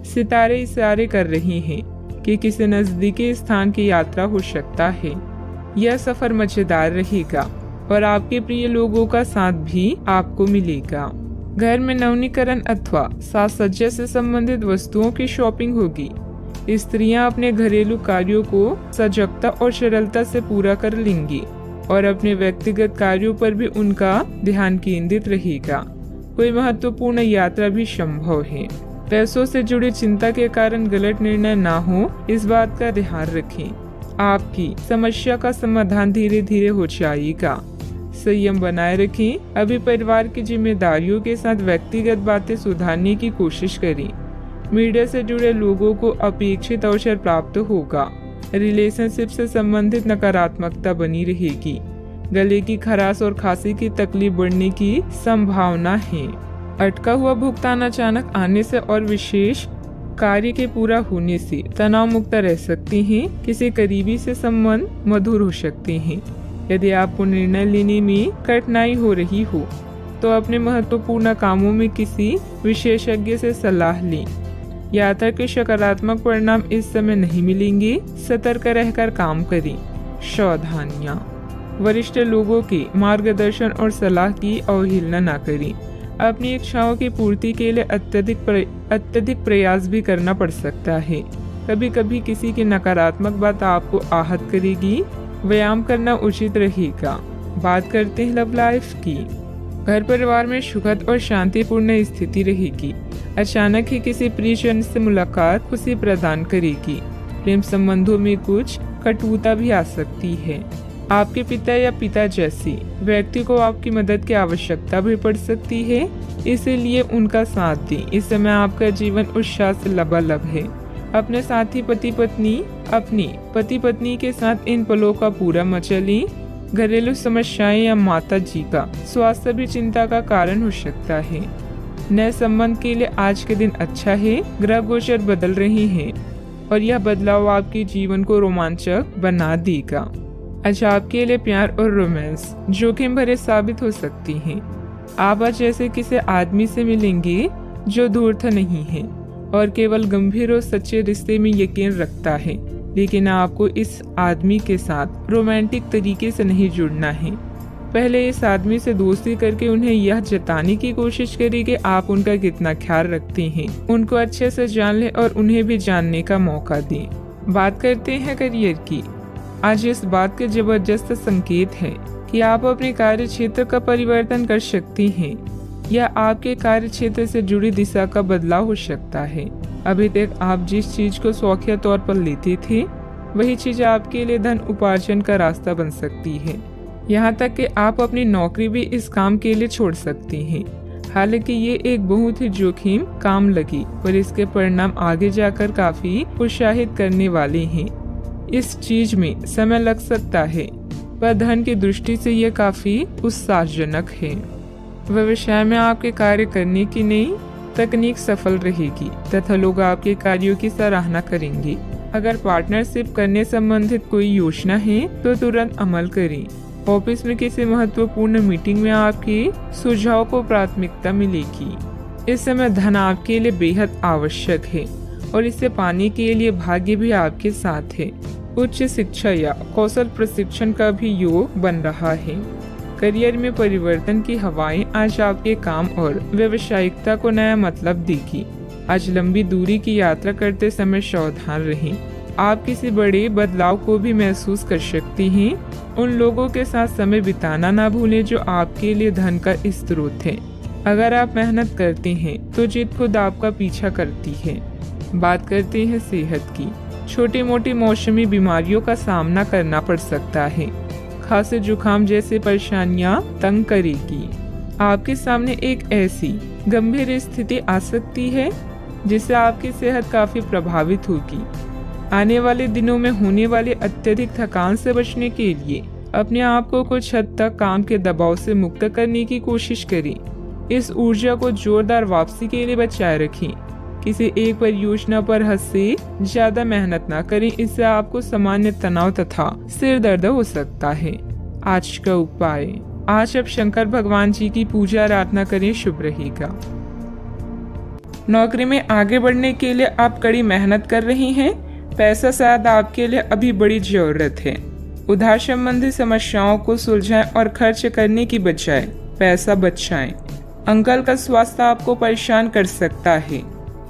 सितारे इशारे कर रहे हैं कि किसी नजदीकी स्थान की यात्रा हो सकता है। यह सफर मजेदार रहेगा और आपके प्रिय लोगों का साथ भी आपको मिलेगा। घर में नवीनीकरण अथवा साज सज्जा से संबंधित वस्तुओं की शॉपिंग होगी। स्त्रियां अपने घरेलू कार्यों को सजगता और सरलता से पूरा कर लेंगी और अपने व्यक्तिगत कार्यों पर भी उनका ध्यान केंद्रित रहेगा। कोई महत्वपूर्ण यात्रा भी संभव है। पैसों से जुड़ी चिंता के कारण गलत निर्णय ना हो, इस बात का ध्यान रखें। आपकी समस्या का समाधान धीरे धीरे हो जाएगा। संयम बनाए रखें। अभी परिवार की जिम्मेदारियों के साथ व्यक्तिगत बातें सुधारने की कोशिश करें। मीडिया से जुड़े लोगों को अपेक्षित अवसर प्राप्त होगा। रिलेशनशिप से संबंधित नकारात्मकता बनी रहेगी। गले की खराश और खांसी की तकलीफ बढ़ने की संभावना है। अटका हुआ भुगतान अचानक आने से और विशेष कार्य के पूरा होने से तनाव मुक्त रह सकते हैं। किसी करीबी से संबंध मधुर हो सकते हैं। यदि आपको निर्णय लेने में कठिनाई हो रही हो तो अपने महत्वपूर्ण कामों में किसी विशेषज्ञ से सलाह लें। यात्रा के सकारात्मक परिणाम इस समय नहीं मिलेंगे। सतर्क रहकर काम करें। सावधानियां। वरिष्ठ लोगों के मार्गदर्शन और सलाह की अवहेलना न करें। अपनी इच्छाओं की पूर्ति के लिए अत्यधिक प्रयास भी करना पड़ सकता है। कभी कभी किसी की नकारात्मक बात आपको आहत करेगी। व्यायाम करना उचित रहेगा। बात करते हैं लव लाइफ की। घर परिवार में सुखद और शांतिपूर्ण स्थिति रहेगी। अचानक ही किसी प्रियजन से मुलाकात खुशी प्रदान करेगी। प्रेम संबंधों में कुछ कटुता भी आ सकती है। आपके पिता या पिता जैसे व्यक्ति को आपकी मदद की आवश्यकता भी पड़ सकती है, इसीलिए उनका साथ दें। इस समय आपका जीवन उत्साह से लबालब है। अपने साथी अपनी पति पत्नी के साथ इन पलों का पूरा मजा लें। घरेलू समस्याएं या माता जी का स्वास्थ्य भी चिंता का कारण हो सकता है। नए संबंध के लिए आज के दिन अच्छा है। ग्रह गोचर बदल रहे हैं और यह बदलाव आपके जीवन को रोमांचक बना देगा। आज आपके लिए प्यार और रोमांस जोखिम भरे साबित हो सकती हैं। आप आज ऐसे किसी आदमी से मिलेंगे जो धूर्त नहीं है और केवल गंभीर और सच्चे रिश्ते में यकीन रखता है, लेकिन आपको इस आदमी के साथ रोमांटिक तरीके से नहीं जुड़ना है। पहले इस आदमी से दोस्ती करके उन्हें यह जताने की कोशिश करें कि आप उनका कितना ख्याल रखते हैं। उनको अच्छे से जान लें और उन्हें भी जानने का मौका दें। बात करते हैं करियर की। आज इस बात के जबरदस्त संकेत है कि आप अपने कार्य क्षेत्र का परिवर्तन कर सकती हैं या आपके कार्य क्षेत्र से जुड़ी दिशा का बदलाव हो सकता है। अभी तक आप जिस चीज को शौकिया तौर पर लेते थे, वही चीज आपके लिए धन उपार्जन का रास्ता बन सकती है। यहाँ तक कि आप अपनी नौकरी भी इस काम के लिए छोड़ सकती हैं। हालांकि ये एक बहुत ही जोखिम काम लगी, पर इसके परिणाम आगे जाकर काफी उत्साहित करने वाले हैं। इस चीज में समय लग सकता है, पर धन की दृष्टि से यह काफी उत्साहजनक है। व्यवसाय में आपके कार्य करने की नई तकनीक सफल रहेगी तथा लोग आपके कार्यों की सराहना करेंगे। अगर पार्टनरशिप करने संबंधित कोई योजना है तो तुरंत अमल करें। ऑफिस में किसी महत्वपूर्ण मीटिंग में आपके सुझाव को प्राथमिकता मिलेगी। इस समय धन आपके लिए बेहद आवश्यक है और इसे पाने के लिए भाग्य भी आपके साथ है। उच्च शिक्षा या कौशल प्रशिक्षण का भी योग बन रहा है। करियर में परिवर्तन की हवाएं आज आपके काम और व्यावसायिकता को नया मतलब देगी। आज लंबी दूरी की यात्रा करते समय सावधान रहें। आप किसी बड़े बदलाव को भी महसूस कर सकती हैं। उन लोगों के साथ समय बिताना ना भूलें जो आपके लिए धन का स्रोत है। अगर आप मेहनत करते हैं तो जीत खुद आपका पीछा करती है। बात करते हैं सेहत की। छोटी मोटी मौसमी बीमारियों का सामना करना पड़ सकता है। खांसी जुकाम जैसी परेशानियां तंग करेगी। आपके सामने एक ऐसी गंभीर स्थिति आ सकती है जिससे आपकी सेहत काफी प्रभावित होगी। आने वाले दिनों में होने वाली अत्यधिक थकान से बचने के लिए अपने आप को कुछ हद तक काम के दबाव से मुक्त करने की कोशिश करें। इस ऊर्जा को जोरदार वापसी के लिए बचाए रखें। किसी एक परियोजना पर हद से ज्यादा मेहनत ना करें, इससे आपको सामान्य तनाव तथा सिर दर्द हो सकता है। आज का उपाय, आज आप शंकर भगवान जी की पूजा आराधना करें, शुभ रहेगा। नौकरी में आगे बढ़ने के लिए आप कड़ी मेहनत कर रही हैं। पैसा शायद आपके लिए अभी बड़ी जरूरत है। उधार संबंधी समस्याओं को सुलझाएं और खर्च करने की बजाय पैसा बचाएं। अंकल का स्वास्थ्य आपको परेशान कर सकता है।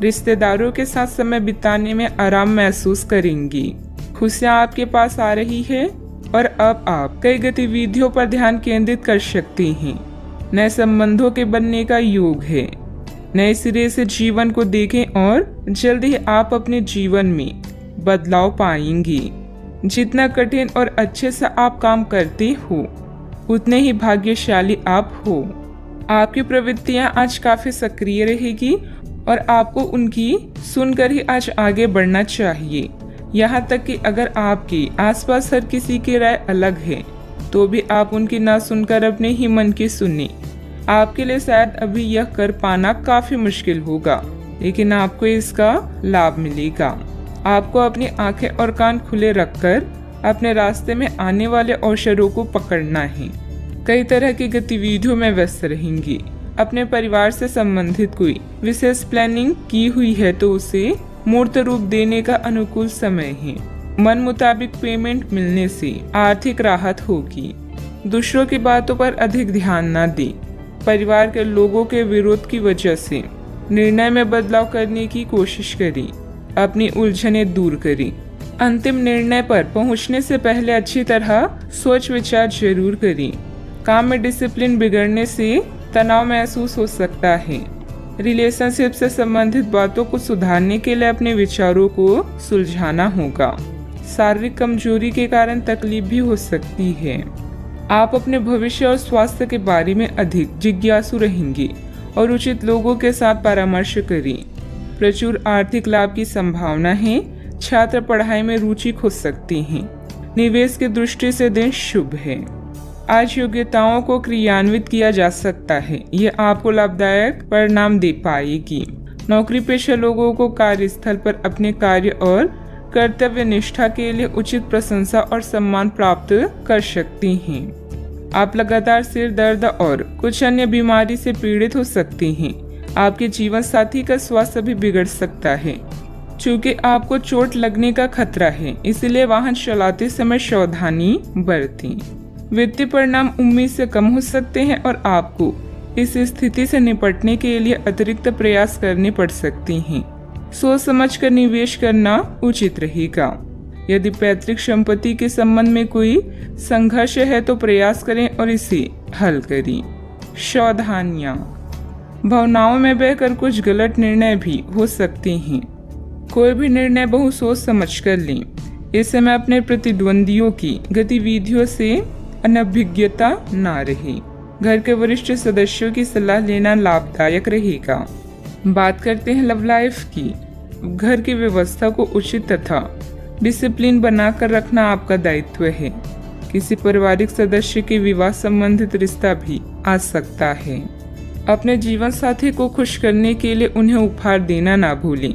रिश्तेदारों के साथ समय बिताने में आराम महसूस करेंगी। खुशियां आपके पास आ रही है और अब आप कई गतिविधियों पर ध्यान केंद्रित कर सकती हैं। नए संबंधों के बनने का योग है। नए सिरे से जीवन को देखें और जल्द ही आप अपने जीवन में बदलाव पाएंगी। जितना कठिन और अच्छे से आप काम करते हो, उतने ही भाग्यशाली आप हो। आपकी प्रवृत्तियां आज काफी सक्रिय रहेगी और आपको उनकी सुनकर ही आज आगे बढ़ना चाहिए। यहाँ तक कि अगर आपके आसपास हर किसी की राय अलग है, तो भी आप उनकी ना सुनकर अपने ही मन की सुनिए। आपके लिए शायद अभी यह कर पाना काफी मुश्किल होगा, लेकिन आपको इसका लाभ मिलेगा। आपको अपनी आंखें और कान खुले रखकर अपने रास्ते में आने वाले अवसरों को पकड़ना है। कई तरह की गतिविधियों में व्यस्त रहेंगी। अपने परिवार से संबंधित कोई विशेष प्लानिंग की हुई है तो उसे मूर्त रूप देने का अनुकूल समय है। मन मुताबिक पेमेंट मिलने से आर्थिक राहत होगी। दूसरों की बातों पर अधिक ध्यान न दें। परिवार के लोगों के विरोध की वजह से निर्णय में बदलाव करने की कोशिश करें। अपनी उलझनें दूर करें। अंतिम निर्णय पर पहुंचने से पहले अच्छी तरह सोच विचार जरूर करें। काम में डिसिप्लिन बिगड़ने से तनाव महसूस हो सकता है। रिलेशनशिप से संबंधित बातों को सुधारने के लिए अपने विचारों को सुलझाना होगा। शारीरिक कमजोरी के कारण तकलीफ भी हो सकती है। आप अपने भविष्य और स्वास्थ्य के बारे में अधिक जिज्ञासु रहेंगे और उचित लोगों के साथ परामर्श करें। प्रचुर आर्थिक लाभ की संभावना है। छात्र पढ़ाई में रुचि खो सकती हैं। निवेश की दृष्टि से दिन शुभ है। आज योग्यताओं को क्रियान्वित किया जा सकता है। यह आपको लाभदायक परिणाम दे पाएगी। नौकरी पेशा लोगों को कार्यस्थल पर अपने कार्य और कर्तव्य निष्ठा के लिए उचित प्रशंसा और सम्मान प्राप्त कर सकती हैं। आप लगातार सिर दर्द और कुछ अन्य बीमारी से पीड़ित हो सकती हैं। आपके जीवन साथी का स्वास्थ्य भी बिगड़ सकता है। चूँकि आपको चोट लगने का खतरा है, इसलिए वाहन चलाते समय सावधानी बरतें। वित्तीय परिणाम उम्मीद से कम हो सकते हैं और आपको इस स्थिति से निपटने के लिए अतिरिक्त प्रयास करने पड़ सकते हैं। सोच समझकर निवेश करना उचित रहेगा। यदि पैतृक संपत्ति के संबंध में कोई संघर्ष है तो प्रयास करें और इसे हल करें। सावधानियां, भावनाओं में बहकर कुछ गलत निर्णय भी हो सकते हैं। कोई भी निर्णय बहुत सोच समझ कर लें। इस समय अपने प्रतिद्वंदियों की गतिविधियों से अनभिज्ञता न रहे। घर के वरिष्ठ सदस्यों की सलाह लेना लाभदायक रहेगा। बात करते हैं लव लाइफ की। घर की व्यवस्था को उचित तथा डिसिप्लिन बनाकर रखना आपका दायित्व है। किसी पारिवारिक सदस्य के विवाह संबंधित रिश्ता भी आ सकता है। अपने जीवन साथी को खुश करने के लिए उन्हें उपहार देना ना भूलें,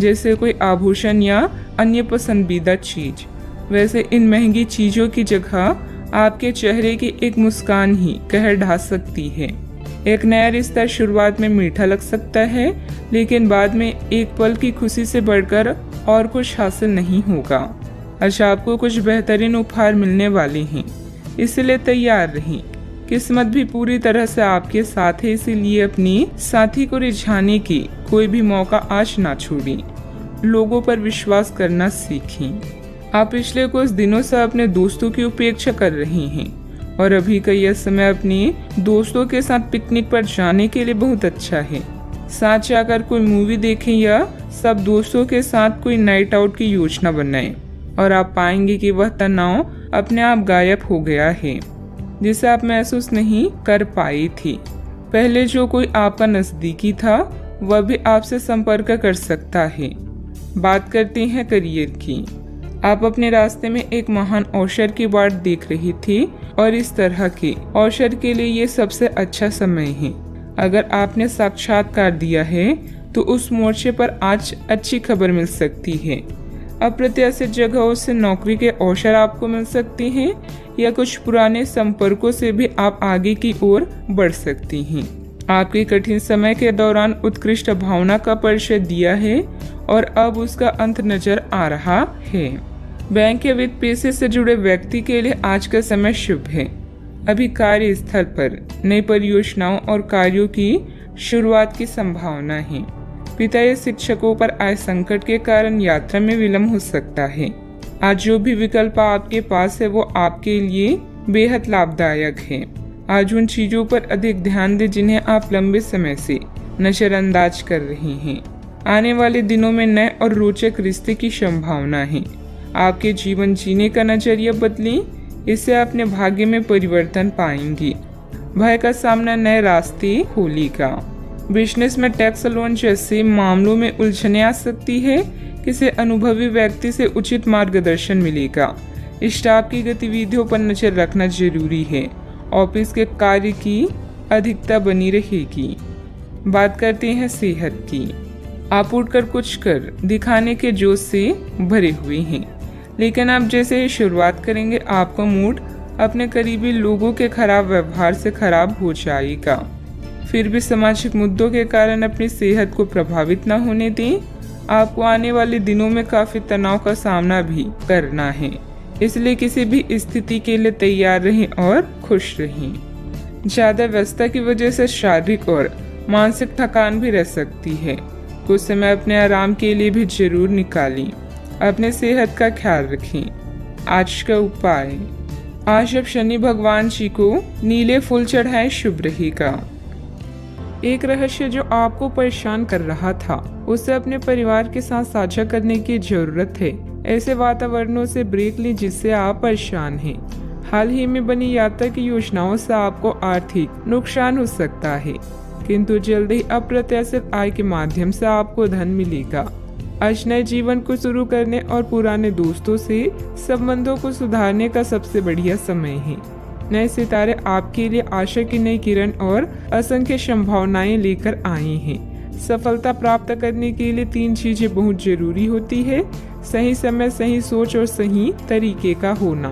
जैसे कोई आभूषण या अन्य पसंदीदा चीज। वैसे इन महंगी चीजों की जगह आपके चेहरे की एक मुस्कान ही कहर ढा सकती है। एक नया रिश्ता शुरुआत में मीठा लग सकता है, लेकिन बाद में एक पल की खुशी से बढ़कर और कुछ हासिल नहीं होगा। आज आपको कुछ बेहतरीन उपहार मिलने वाले हैं, इसलिए तैयार रहें। किस्मत भी पूरी तरह से आपके साथ है, इसीलिए अपनी साथी को रिझाने की कोई भी मौका आज ना छोड़ें। लोगों पर विश्वास करना सीखें। आप पिछले कुछ दिनों से अपने दोस्तों की उपेक्षा कर रही हैं और अभी का यह समय अपने दोस्तों के साथ पिकनिक पर जाने के लिए बहुत अच्छा है। साथ जाकर कोई मूवी देखें या सब दोस्तों के साथ कोई नाइट आउट की योजना बनाएं और आप पाएंगे कि वह तनाव अपने आप गायब हो गया है, जिसे आप महसूस नहीं कर पाई थी। पहले जो कोई आपका नजदीकी था वह भी आपसे संपर्क कर सकता है। बात करते हैं करियर की। आप अपने रास्ते में एक महान अवसर की बाट देख रही थी और इस तरह के अवसर के लिए ये सबसे अच्छा समय है। अगर आपने साक्षात्कार दिया है तो उस मोर्चे पर आज अच्छी खबर मिल सकती है। अप्रत्याशित जगहों से नौकरी के अवसर आपको मिल सकते हैं या कुछ पुराने संपर्कों से भी आप आगे की ओर बढ़ सकती हैं। आपके कठिन समय के दौरान उत्कृष्ट भावना का परिचय दिया है और अब उसका अंत नजर आ रहा है। बैंक या वित्त पेशे से जुड़े व्यक्ति के लिए आज का समय शुभ है। अभी कार्यस्थल पर नई परियोजनाओं और कार्यों की शुरुआत की संभावना है। पिता या शिक्षकों पर आए संकट के कारण यात्रा में विलंब हो सकता है। आज जो भी विकल्प आपके पास है वो आपके लिए बेहद लाभदायक है। आज उन चीजों पर अधिक ध्यान दें जिन्हें आप लंबे समय से नजरअंदाज कर रही हैं। आने वाले दिनों में नए और रोचक रिश्ते की संभावना है। आपके जीवन जीने का नजरिया बदलें, इससे अपने भाग्य में परिवर्तन पाएंगी। भय का सामना नए रास्ते खोलेगा। बिजनेस में टैक्स लोन जैसे मामलों में उलझने आ सकती है। किसी अनुभवी व्यक्ति से उचित मार्गदर्शन मिलेगा। स्टाफ की गतिविधियों पर नजर रखना जरूरी है। ऑफिस के कार्य की अधिकता बनी रहेगी। बात करते हैं सेहत की। आप उठकर कुछ कर दिखाने के जोश से भरे हुए हैं, लेकिन आप जैसे ही शुरुआत करेंगे आपका मूड अपने करीबी लोगों के खराब व्यवहार से खराब हो जाएगा। फिर भी सामाजिक मुद्दों के कारण अपनी सेहत को प्रभावित न होने दें। आपको आने वाले दिनों में काफी तनाव का सामना भी करना है, इसलिए किसी भी स्थिति के लिए तैयार रहें और खुश रहें। ज्यादा व्यस्तता की वजह से शारीरिक और मानसिक थकान भी रह सकती है। कुछ समय अपने आराम के लिए भी जरूर निकालें। अपने सेहत का ख्याल रखें। आज का उपाय, आज अब शनि भगवान जी को नीले फूल चढ़ाएं, शुभ रहेगा। एक रहस्य जो आपको परेशान कर रहा था उसे अपने परिवार के साथ साझा करने की जरूरत है। ऐसे वातावरणों से ब्रेक लें जिससे आप परेशान हैं। हाल ही में बनी यात्रा की योजनाओं से आपको आर्थिक नुकसान हो सकता है, किंतु जल्द ही अप्रत्याशित आय के माध्यम से आपको धन मिलेगा। आज नए जीवन को शुरू करने और पुराने दोस्तों से संबंधों को सुधारने का सबसे बढ़िया समय है। नए सितारे आपके लिए आशा की नई किरण और असंख्य संभावनाएं लेकर आए हैं। सफलता प्राप्त करने के लिए 3 चीजें बहुत जरूरी होती है: सही समय, सही सोच और सही तरीके का होना।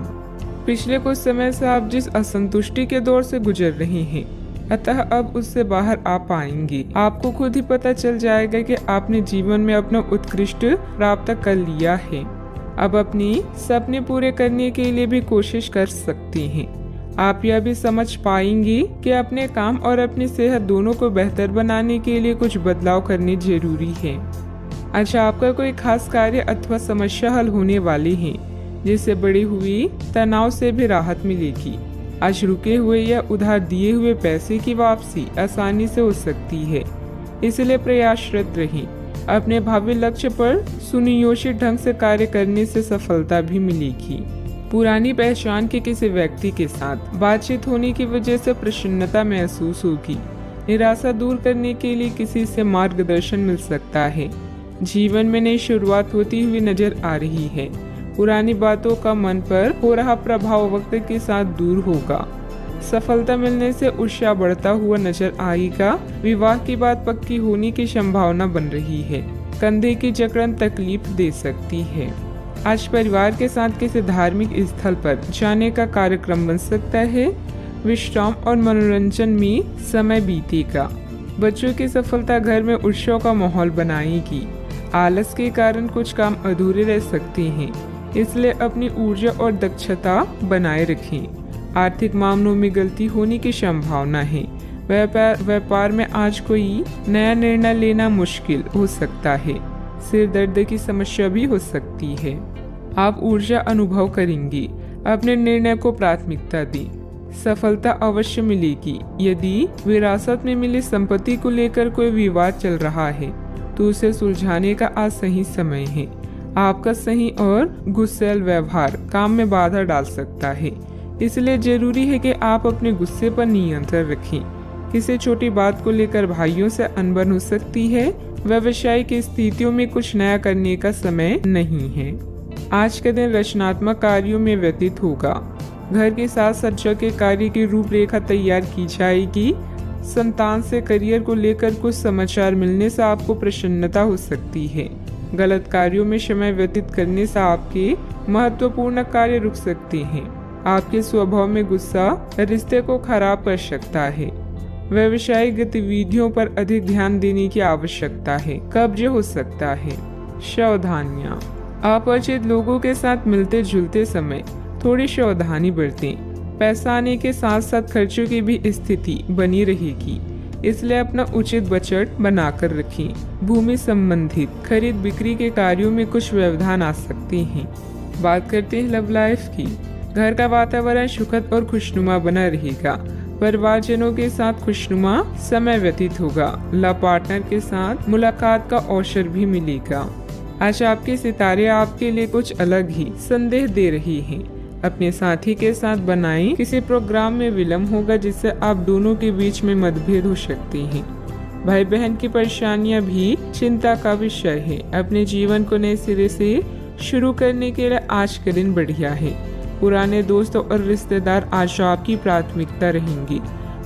पिछले कुछ समय से आप जिस असंतुष्टि के दौर से गुजर रहे हैं, अतः अब उससे बाहर आ पाएंगे। आपको खुद ही पता चल जाएगा कि आपने जीवन में अपना उत्कृष्ट प्राप्त कर लिया है। अब अपनी सपने पूरे करने के लिए भी कोशिश कर सकते हैं। आप यह भी समझ पाएंगी कि अपने काम और अपनी सेहत दोनों को बेहतर बनाने के लिए कुछ बदलाव करने जरूरी है। अच्छा, आपका कोई खास कार्य अथवा समस्या हल होने वाली है, जिससे बढ़ी हुई तनाव से भी राहत मिलेगी। आज रुके हुए या उधार दिए हुए पैसे की वापसी आसानी से हो सकती है, इसलिए प्रयासरत रहें। अपने भावी लक्ष्य पर सुनियोजित ढंग से कार्य करने से सफलता भी मिलेगी। पुरानी पहचान के किसी व्यक्ति के साथ बातचीत होने की वजह से प्रसन्नता महसूस होगी। निराशा दूर करने के लिए किसी से मार्गदर्शन मिल सकता है। जीवन में नई शुरुआत होती हुई नजर आ रही है। पुरानी बातों का मन पर हो रहा प्रभाव वक्त के साथ दूर होगा। सफलता मिलने से उत्साह बढ़ता हुआ नजर आएगा। विवाह की बात पक्की होने की संभावना बन रही है। कंधे की जकड़न तकलीफ दे सकती है। आज परिवार के साथ किसी धार्मिक स्थल पर जाने का कार्यक्रम बन सकता है। विश्राम और मनोरंजन में समय बीतेगा। बच्चों की सफलता घर में उत्सव का माहौल बनाएगी। आलस के कारण कुछ काम अधूरे रह सकते हैं, इसलिए अपनी ऊर्जा और दक्षता बनाए रखें। आर्थिक मामलों में गलती होने की संभावना है। व्यापार में आज कोई नया निर्णय लेना मुश्किल हो सकता है। सिर दर्द की समस्या भी हो सकती है। आप ऊर्जा अनुभव करेंगी। अपने निर्णय को प्राथमिकता दें। सफलता अवश्य मिलेगी। यदि विरासत में मिली संपत्ति को लेकर कोई विवाद चल रहा है तो उसे सुलझाने का आज सही समय है। आपका सही और गुस्सैल व्यवहार काम में बाधा डाल सकता है, इसलिए जरूरी है कि आप अपने गुस्से पर नियंत्रण रखें। किसी छोटी बात को लेकर भाइयों से अनबन हो सकती है। व्यवसायिक स्थितियों में कुछ नया करने का समय नहीं है। आज का दिन रचनात्मक कार्यों में व्यतीत होगा। घर के साथ सज्जा के कार्य की रूपरेखा तैयार की जाएगी। संतान से करियर को लेकर कुछ समाचार मिलने से आपको प्रसन्नता हो सकती है। गलत कार्यों में समय व्यतीत करने से आपके महत्वपूर्ण कार्य रुक सकते हैं। आपके स्वभाव में गुस्सा रिश्ते को खराब कर सकता है। व्यवसायिक गतिविधियों पर अधिक ध्यान देने की आवश्यकता है। कब्ज हो सकता है। सावधानियां, अपरिचित लोगों के साथ मिलते जुलते समय थोड़ी सावधानी बरतें। पैसा आने के साथ साथ खर्चों की भी स्थिति बनी रहेगी, इसलिए अपना उचित बजट बनाकर रखें। भूमि संबंधित खरीद बिक्री के कार्यों में कुछ व्यवधान आ सकते हैं। बात करते हैं लव लाइफ की। घर का वातावरण सुखद और खुशनुमा बना रहेगा। परिवारजनों के साथ खुशनुमा समय व्यतीत होगा। लव पार्टनर के साथ मुलाकात का अवसर भी मिलेगा। आज आपके सितारे आपके लिए कुछ अलग ही संदेश दे रही हैं। अपने साथी के साथ बनाएं। किसी प्रोग्राम में विलम्ब होगा जिससे आप दोनों के बीच में मतभेद हो सकते हैं। भाई बहन की परेशानियां भी चिंता का विषय है। अपने जीवन को नए सिरे से शुरू करने के लिए आज का दिन बढ़िया है। पुराने दोस्तों और रिश्तेदार आज आपकी प्राथमिकता रहेंगी।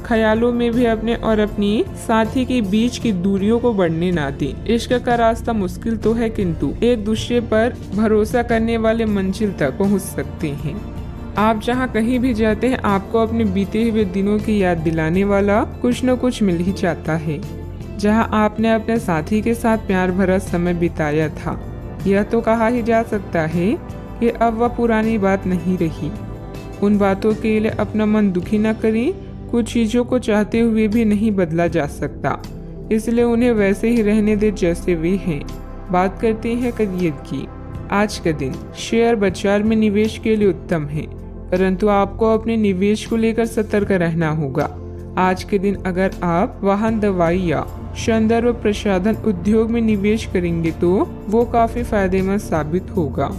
ख्यालों में भी अपने और अपनी साथी के बीच की दूरियों को बढ़ने ना दें। इश्क का रास्ता मुश्किल तो है, किंतु एक दूसरे पर भरोसा करने वाले मंजिल तक पहुंच सकते हैं। आप जहां कहीं भी जाते हैं, आपको अपने बीते हुए दिनों की याद दिलाने वाला कुछ न कुछ मिल ही जाता है। जहां आपने अपने साथी के साथ प्यार भरा समय बिताया था, यह तो कहा ही जा सकता है कि अब वह पुरानी बात नहीं रही। उन बातों के लिए अपना मन दुखी न करें। कुछ चीजों को चाहते हुए भी नहीं बदला जा सकता, इसलिए उन्हें वैसे ही रहने दे जैसे वे हैं। बात करते हैं करियर की। आज का दिन शेयर बाजार में निवेश के लिए उत्तम है, परंतु आपको अपने निवेश को लेकर सतर्क रहना होगा। आज के दिन अगर आप वाहन, दवाई या सौंदर्य प्रसाधन उद्योग में निवेश करेंगे तो वो काफी फायदेमंद साबित होगा।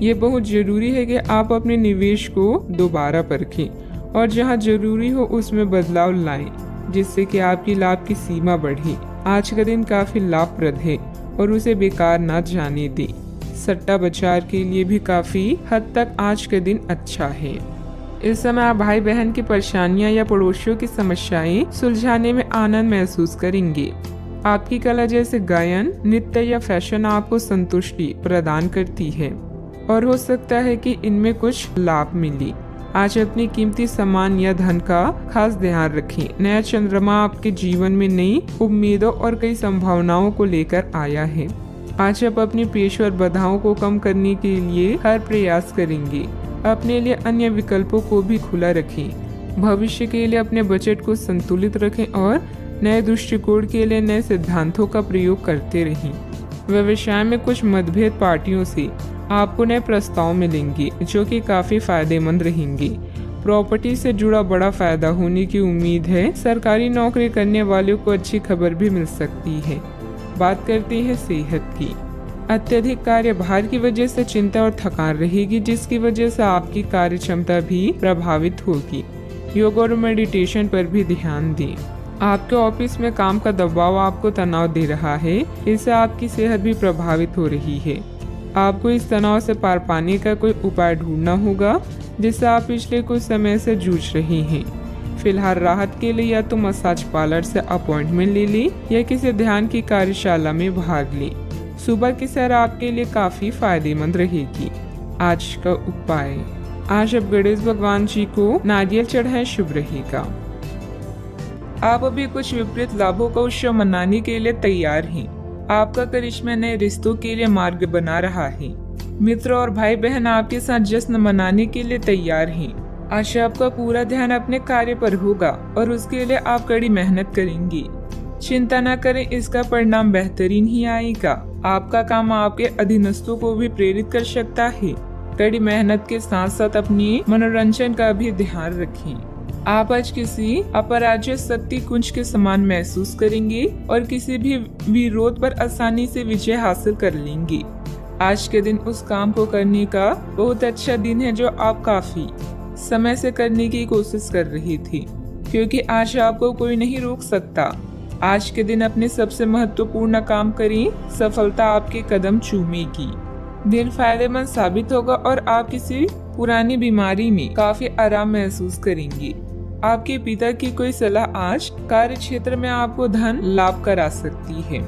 ये बहुत जरूरी है कि आप अपने निवेश को दोबारा परखें और जहां जरूरी हो उसमें बदलाव लाएं, जिससे कि आपकी लाभ की सीमा बढ़े। आज का दिन काफी लाभप्रद है और उसे बेकार ना जाने दें। सट्टा बाजार के लिए भी काफी हद तक आज का दिन अच्छा है। इस समय आप भाई बहन की परेशानियां या पड़ोसियों की समस्याएं सुलझाने में आनंद महसूस करेंगे। आपकी कला जैसे गायन, नृत्य या फैशन आपको संतुष्टि प्रदान करती है और हो सकता है कि इनमें कुछ लाभ मिले। आज अपनी कीमती सामान या धन का खास ध्यान रखें। नया चंद्रमा आपके जीवन में नई उम्मीदों और कई संभावनाओं को लेकर आया है। आज आप अपनी पेशेवर बाधाओं को कम करने के लिए हर प्रयास करेंगे। अपने लिए अन्य विकल्पों को भी खुला रखें। भविष्य के लिए अपने बजट को संतुलित रखें और नए दृष्टिकोण के लिए नए सिद्धांतों का प्रयोग करते रहें। व्यवसाय में कुछ मतभेद पार्टियों से आपको नए प्रस्ताव मिलेंगे जो कि काफी फायदेमंद रहेंगे। प्रॉपर्टी से जुड़ा बड़ा फायदा होने की उम्मीद है। सरकारी नौकरी करने वालों को अच्छी खबर भी मिल सकती है। बात करते हैं सेहत की। अत्यधिक कार्यभार की वजह से चिंता और थकान रहेगी, जिसकी वजह से आपकी कार्य क्षमता भी प्रभावित होगी। योग और मेडिटेशन पर भी ध्यान दें। आपके ऑफिस में काम का दबाव आपको तनाव दे रहा है, इससे आपकी सेहत भी प्रभावित हो रही है। आपको इस तनाव से पार पाने का कोई उपाय ढूंढना होगा जिससे आप पिछले कुछ समय से जूझ रहे हैं। फिलहाल राहत के लिए या तो मसाज पार्लर से अपॉइंटमेंट ले लें या किसी ध्यान की कार्यशाला में भाग लें। सुबह की सैर आपके लिए काफी फायदेमंद रहेगी। आज का उपाय, आज आप गणेश भगवान जी को नारियल चढ़ाएं, शुभ रहेगा। आप अभी कुछ विपरीत लाभों का उत्सव मनाने के लिए तैयार हैं। आपका करिश्मा नए रिश्तों के लिए मार्ग बना रहा है। मित्र और भाई बहन आपके साथ जश्न मनाने के लिए तैयार हैं। आज आपका पूरा ध्यान अपने कार्य पर होगा और उसके लिए आप कड़ी मेहनत करेंगे। चिंता न करें, इसका परिणाम बेहतरीन ही आएगा। आपका काम आपके अधीनस्थों को भी प्रेरित कर सकता है। कड़ी मेहनत के साथ साथ अपनी मनोरंजन का भी ध्यान रखें। आप आज किसी अपराज्य शक्ति कुंज के समान महसूस करेंगे और किसी भी विरोध पर आसानी से विजय हासिल कर लेंगे। आज के दिन उस काम को करने का बहुत अच्छा दिन है जो आप काफी समय से करने की कोशिश कर रही थी, क्योंकि आज आपको कोई नहीं रोक सकता। आज के दिन अपने सबसे महत्वपूर्ण काम करें, सफलता आपके कदम चूमेगी। दिन फायदेमंद साबित होगा और आप किसी पुरानी बीमारी में काफी आराम महसूस करेंगे। आपके पिता की कोई सलाह आज कार्य क्षेत्र में आपको धन लाभ करा सकती है।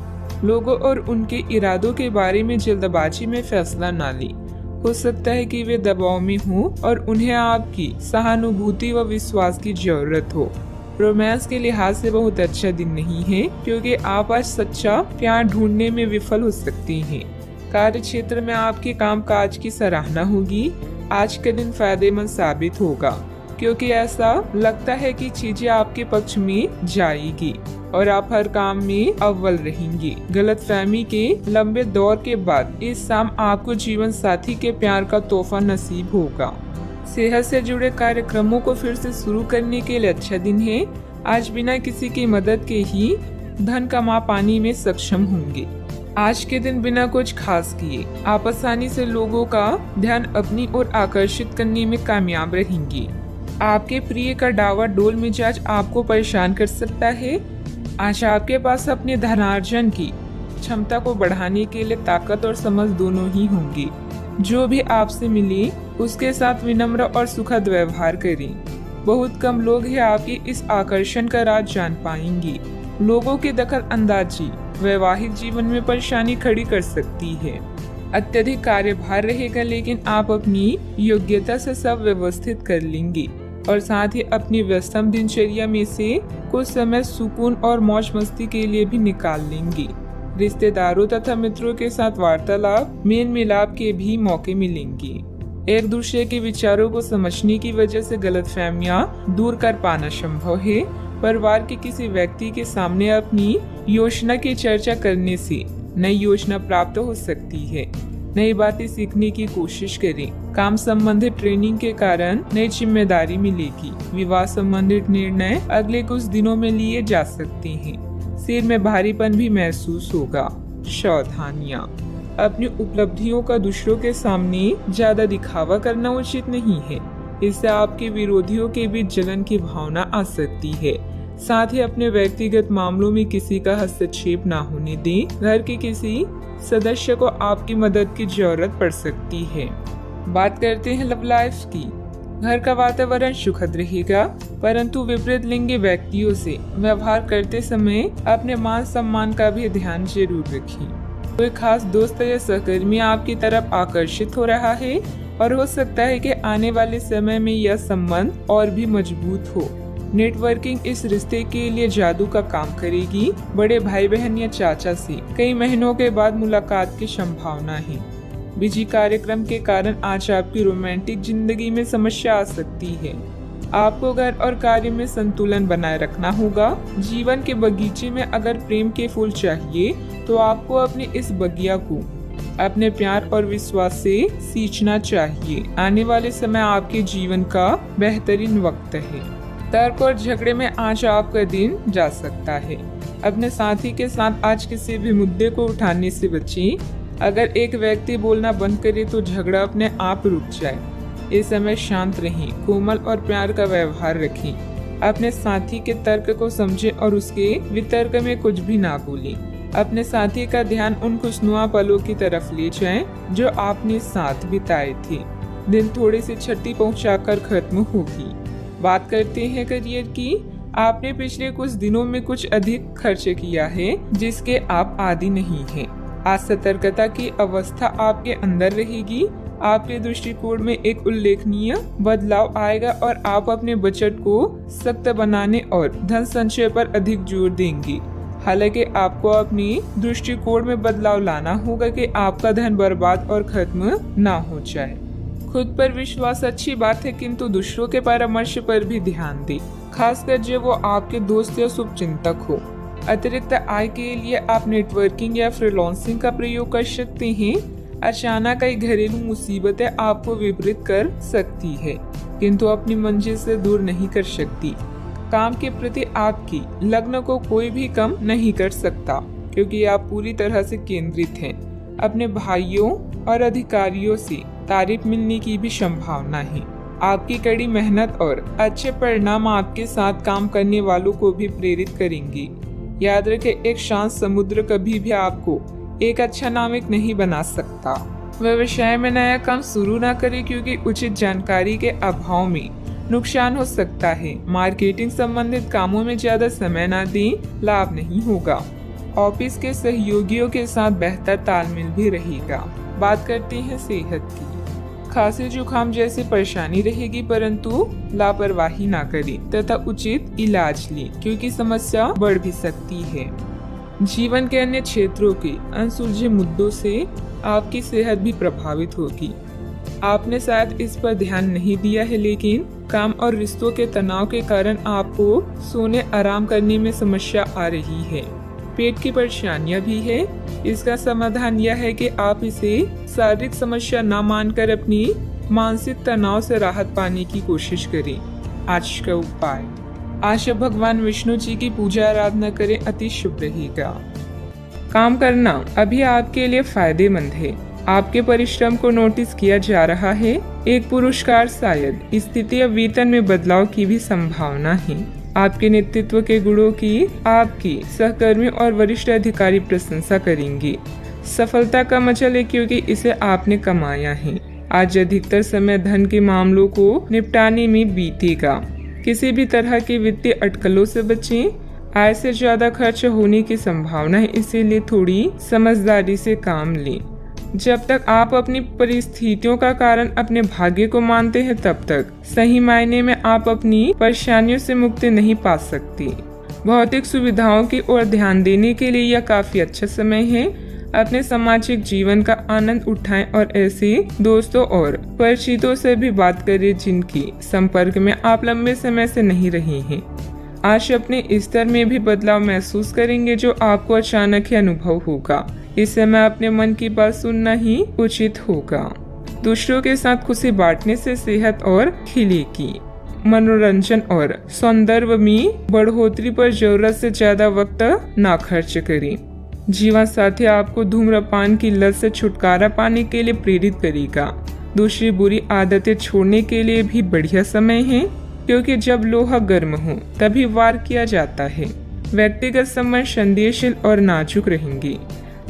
लोगों और उनके इरादों के बारे में जल्दबाजी में फैसला न लें। हो सकता है कि वे दबाव में हों और उन्हें आपकी सहानुभूति व विश्वास की जरूरत हो। रोमांस के लिहाज से बहुत अच्छा दिन नहीं है, क्योंकि आप आज सच्चा प्यार ढूंढने में विफल हो सकते हैं। कार्य क्षेत्र में आपके कामकाज की सराहना होगी। आज का दिन फायदेमंद साबित होगा, क्योंकि ऐसा लगता है कि चीजें आपके पक्ष में जाएगी और आप हर काम में अव्वल रहेंगे। गलतफहमी के लंबे दौर के बाद इस शाम आपको जीवन साथी के प्यार का तोहफा नसीब होगा। सेहत से जुड़े कार्यक्रमों को फिर से शुरू करने के लिए अच्छा दिन है। आज बिना किसी की मदद के ही धन कमा पाने में सक्षम होंगे। आज के दिन बिना कुछ खास किए आप आसानी से लोगों का ध्यान अपनी ओर आकर्षित करने में कामयाब रहेंगे। आपके प्रिय का डावाडोल मिजाज आपको परेशान कर सकता है। आज आपके पास अपने धनार्जन की क्षमता को बढ़ाने के लिए ताकत और समझ दोनों ही होंगी। जो भी आपसे मिले उसके साथ विनम्र और सुखद व्यवहार करें। बहुत कम लोग हैं आपके इस आकर्षण का राज जान पाएंगे। लोगों की दखल अंदाजी वैवाहिक जीवन में परेशानी खड़ी कर सकती है। अत्यधिक कार्यभार रहेगा, लेकिन आप अपनी योग्यता से सब व्यवस्थित कर लेंगे और साथ ही अपनी व्यस्तम दिनचर्या में से कुछ समय सुकून और मौज मस्ती के लिए भी निकाल लेंगे। रिश्तेदारों तथा मित्रों के साथ वार्तालाप मेल मिलाप के भी मौके मिलेंगे। एक दूसरे के विचारों को समझने की वजह से गलतफहमियां दूर कर पाना संभव है। परिवार के किसी व्यक्ति के सामने अपनी योजना की चर्चा करने से नई योजना प्राप्त हो सकती है। नई बातें सीखने की कोशिश करें। काम संबंधित ट्रेनिंग के कारण नई जिम्मेदारी मिलेगी। विवाह संबंधित निर्णय अगले कुछ दिनों में लिए जा सकते हैं। सिर में भारीपन भी महसूस होगा। सावधानियां, अपनी उपलब्धियों का दूसरों के सामने ज्यादा दिखावा करना उचित नहीं है। इससे आपके विरोधियों के बीच जलन की भावना आ सकती है। साथ ही अपने व्यक्तिगत मामलों में किसी का हस्तक्षेप न होने दें। घर के किसी सदस्य को आपकी मदद की जरूरत पड़ सकती है। बात करते हैं लव लाइफ की। घर का वातावरण सुखद रहेगा, परंतु विपरीत लिंगी व्यक्तियों से व्यवहार करते समय अपने मान सम्मान का भी ध्यान जरूर रखें। कोई खास दोस्त या सहकर्मी आपकी तरफ आकर्षित हो रहा है और हो सकता है कि आने वाले समय में यह संबंध और भी मजबूत हो। नेटवर्किंग इस रिश्ते के लिए जादू का काम करेगी। बड़े भाई बहन या चाचा से कई महीनों के बाद मुलाकात की संभावना है। बिजी कार्यक्रम के कारण आज आपकी रोमांटिक जिंदगी में समस्या आ सकती है। आपको घर और कार्य में संतुलन बनाए रखना होगा। जीवन के बगीचे में अगर प्रेम के फूल चाहिए तो आपको अपने इस बगिया को अपने प्यार और विश्वास से सींचना चाहिए। आने वाले समय आपके जीवन का बेहतरीन वक्त है। तर्क और झगड़े में आज आपका दिन जा सकता है। अपने साथी के साथ आज किसी भी मुद्दे को उठाने से बचें। अगर एक व्यक्ति बोलना बंद करे तो झगड़ा अपने आप रुक जाए। इस समय शांत रहें, कोमल और प्यार का व्यवहार रखें। अपने साथी के तर्क को समझें और उसके वितर्क में कुछ भी ना बोलें। अपने साथी का ध्यान उन खुशनुमा पलों की तरफ ले जाएं जो आपने साथ बिताए थे। दिन थोड़ी सी क्षति पहुंचाकर खत्म होगी। बात करते हैं करियर की। आपने पिछले कुछ दिनों में कुछ अधिक खर्च किया है जिसके आप आदी नहीं हैं। आज सतर्कता की अवस्था आपके अंदर रहेगी। आपके दृष्टिकोण में एक उल्लेखनीय बदलाव आएगा और आप अपने बजट को सख्त बनाने और धन संचय पर अधिक जोर देंगे। हालांकि आपको अपनी दृष्टिकोण में बदलाव लाना होगा कि आपका धन बर्बाद और खत्म ना हो जाए। खुद पर विश्वास अच्छी बात है, किंतु दूसरों के परामर्श पर भी ध्यान दें, खासकर जब वो आपके दोस्त या शुभचिंतक हो। अतिरिक्त आय के लिए आप नेटवर्किंग या फ्रीलांसिंग का प्रयोग कर सकते हैं। अचानक कई घरेलू मुसीबतें आपको विपरीत कर सकती है, किंतु अपनी मंजिल से दूर नहीं कर सकती। काम के प्रति आपकी लगन को कोई भी कम नहीं कर सकता, क्योंकि आप पूरी तरह से केंद्रित हैं। अपने भाइयों और अधिकारियों से तारीफ मिलने की भी संभावना है। आपकी कड़ी मेहनत और अच्छे परिणाम आपके साथ काम करने वालों को भी प्रेरित करेंगे। याद रखें, एक शांत समुद्र कभी भी आपको एक अच्छा नाविक नहीं बना सकता। व्यवसाय में नया काम शुरू न करें क्योंकि उचित जानकारी के अभाव में नुकसान हो सकता है। मार्केटिंग संबंधित कामों में ज्यादा समय न दें, लाभ नहीं होगा। ऑफिस के सहयोगियों के साथ बेहतर तालमेल भी रहेगा। बात करते हैं सेहत की। खांसी जुकाम जैसी परेशानी रहेगी, परंतु लापरवाही ना करें तथा उचित इलाज लें क्योंकि समस्या बढ़ भी सकती है। जीवन के अन्य क्षेत्रों के अनसुलझे मुद्दों से आपकी सेहत भी प्रभावित होगी। आपने शायद इस पर ध्यान नहीं दिया है, लेकिन काम और रिश्तों के तनाव के कारण आपको सोने आराम करने में समस्या आ रही है। पेट की परेशानियां भी है। इसका समाधान यह है कि आप इसे शारीरिक समस्या न मानकर अपनी मानसिक तनाव से राहत पाने की कोशिश करें। आज का उपाय, आज भगवान विष्णु जी की पूजा आराधना करें, अति शुभ रहेगा। काम करना अभी आपके लिए फायदेमंद है। आपके परिश्रम को नोटिस किया जा रहा है। एक पुरस्कार, शायद स्थिति या वेतन में बदलाव की भी संभावना है। आपके नेतृत्व के गुणों की आपकी सहकर्मी और वरिष्ठ अधिकारी प्रशंसा करेंगे। सफलता का मजा ले क्योंकि इसे आपने कमाया है। आज अधिकतर समय धन के मामलों को निपटाने में बीतेगा। किसी भी तरह की वित्तीय अटकलों से बचें। आय से ज्यादा खर्च होने की संभावना है, इसीलिए थोड़ी समझदारी से काम लें। जब तक आप अपनी परिस्थितियों का कारण अपने भाग्य को मानते हैं, तब तक सही मायने में आप अपनी परेशानियों से मुक्ति नहीं पा सकती। भौतिक सुविधाओं की ओर ध्यान देने के लिए यह काफी अच्छा समय है। अपने सामाजिक जीवन का आनंद उठाएं और ऐसे दोस्तों और परिचितों से भी बात करें जिनकी संपर्क में आप लंबे समय से नहीं रहे हैं। आज अपने स्तर में भी बदलाव महसूस करेंगे जो आपको अचानक ही अनुभव होगा। इस समय अपने मन की बात सुनना ही उचित होगा। दूसरों के साथ खुशी बांटने से सेहत और खिलेगी। मनोरंजन और सौंदर्य में बढ़ोतरी पर जरूरत से ज्यादा वक्त ना खर्च करें। जीवन साथी आपको धूम्रपान की लत से छुटकारा पाने के लिए प्रेरित करेगा। दूसरी बुरी आदतें छोड़ने के लिए भी बढ़िया समय है क्योंकि जब लोहा गर्म हो तभी वार किया जाता है। व्यक्तिगत संबंध संदेहशील और नाजुक रहेंगे।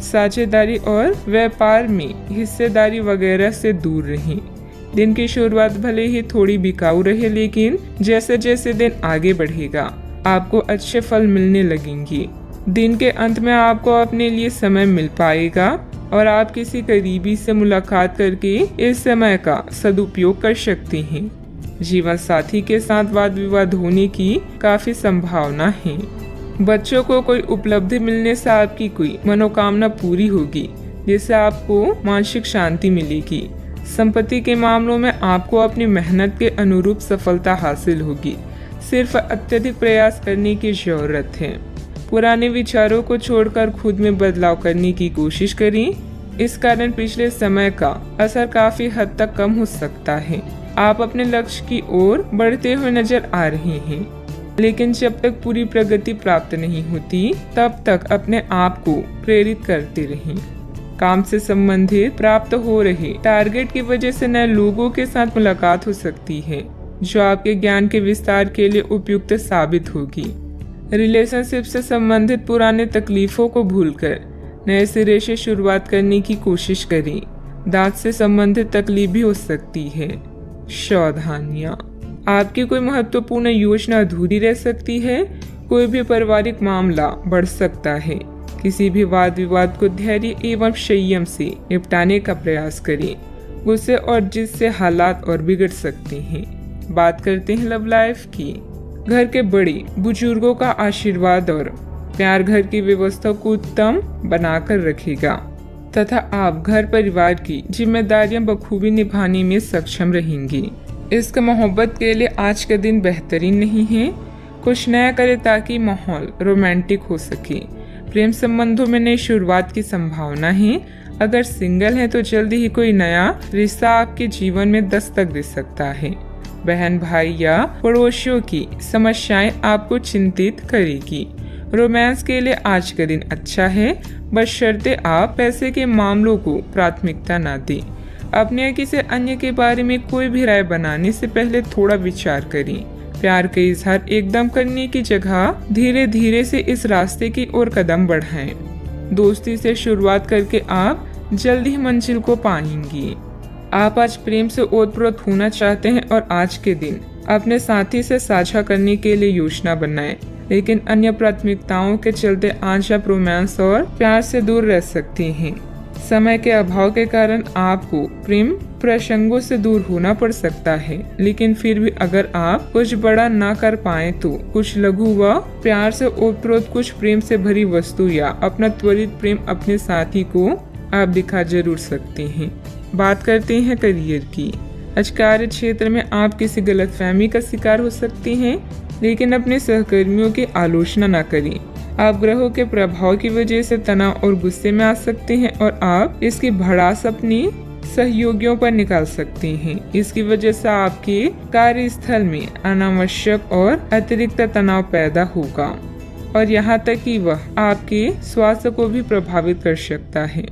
साझेदारी और व्यापार में हिस्सेदारी वगैरह से दूर रहें। दिन की शुरुआत भले ही थोड़ी बिकाऊ रहे, लेकिन जैसे जैसे दिन आगे बढ़ेगा आपको अच्छे फल मिलने लगेंगे। दिन के अंत में आपको अपने लिए समय मिल पाएगा और आप किसी करीबी से मुलाकात करके इस समय का सदुपयोग कर सकते हैं। जीवन साथी के साथ वाद विवाद होने की काफी संभावना है। बच्चों को कोई उपलब्धि मिलने से आपकी कोई मनोकामना पूरी होगी जिससे आपको मानसिक शांति मिलेगी। संपत्ति के मामलों में आपको अपनी मेहनत के अनुरूप सफलता हासिल होगी। सिर्फ अत्यधिक प्रयास करने की जरूरत है। पुराने विचारों को छोड़कर खुद में बदलाव करने की कोशिश करें। इस कारण पिछले समय का असर काफी हद तक कम हो सकता है। आप अपने लक्ष्य की ओर बढ़ते हुए नजर आ रहे हैं, लेकिन जब तक पूरी प्रगति प्राप्त नहीं होती तब तक अपने आप को प्रेरित करते रहें। काम से संबंधित प्राप्त हो रहे टारगेट की वजह से नए लोगों के साथ मुलाकात हो सकती है जो आपके ज्ञान के विस्तार के लिए उपयुक्त साबित होगी। रिलेशनशिप से संबंधित पुराने तकलीफों को भूलकर नए सिरे से शुरुआत करने की कोशिश करें। दांत से संबंधित तकलीफ भी हो सकती है। सावधानियां, आपकी कोई महत्वपूर्ण योजना अधूरी रह सकती है। कोई भी पारिवारिक मामला बढ़ सकता है। किसी भी वाद विवाद को धैर्य एवं संयम से निपटाने का प्रयास करें। गुस्से और जिससे हालात और बिगड़ सकते हैं। बात करते हैं लव लाइफ की। घर के बड़े बुजुर्गों का आशीर्वाद और प्यार घर की व्यवस्था को उत्तम बनाकर रखेगा तथा आप घर परिवार की जिम्मेदारियां बखूबी निभाने में सक्षम रहेंगे। इश्क मोहब्बत के लिए आज का दिन बेहतरीन नहीं है। कुछ नया करें ताकि माहौल रोमांटिक हो सके। प्रेम संबंधों में नई शुरुआत की संभावना है। अगर सिंगल है तो जल्दी ही कोई नया रिश्ता आपके जीवन में दस्तक दे सकता है। बहन भाई या पड़ोसियों की समस्याएं आपको चिंतित करेगी। रोमांस के लिए आज का दिन अच्छा है, बशर्ते आप पैसे के मामलों को प्राथमिकता न दें। अपने या किसी अन्य के बारे में कोई भी राय बनाने से पहले थोड़ा विचार करें। प्यार का इजहार एकदम करने की जगह धीरे धीरे से इस रास्ते की ओर कदम बढ़ाएं। दोस्ती से शुरुआत करके आप जल्द ही मंजिल को पाएंगी। आप आज प्रेम से ओतप्रोत होना चाहते हैं और आज के दिन अपने साथी से साझा करने के लिए योजना बनाएं, लेकिन अन्य प्राथमिकताओं के चलते आज आप रोमांस और प्यार से दूर रह सकते हैं। समय के अभाव के कारण आपको प्रेम प्रसंगों से दूर होना पड़ सकता है, लेकिन फिर भी अगर आप कुछ बड़ा ना कर पाए तो कुछ लघु व प्यार से ओतप्रोत कुछ प्रेम से भरी वस्तु या अपना त्वरित प्रेम अपने साथी को आप दिखा जरूर सकते हैं। बात करते हैं करियर की। आज कार्य क्षेत्र में आप किसी गलतफहमी का शिकार हो सकते हैं, लेकिन अपने सहकर्मियों की आलोचना न करें। आप ग्रहों के प्रभाव की वजह से तनाव और गुस्से में आ सकते हैं और आप इसकी भड़ास अपनी सहयोगियों पर निकाल सकते हैं। इसकी वजह से आपके कार्यस्थल में अनावश्यक और अतिरिक्त तनाव पैदा होगा और यहाँ तक कि वह आपके स्वास्थ्य को भी प्रभावित कर सकता है।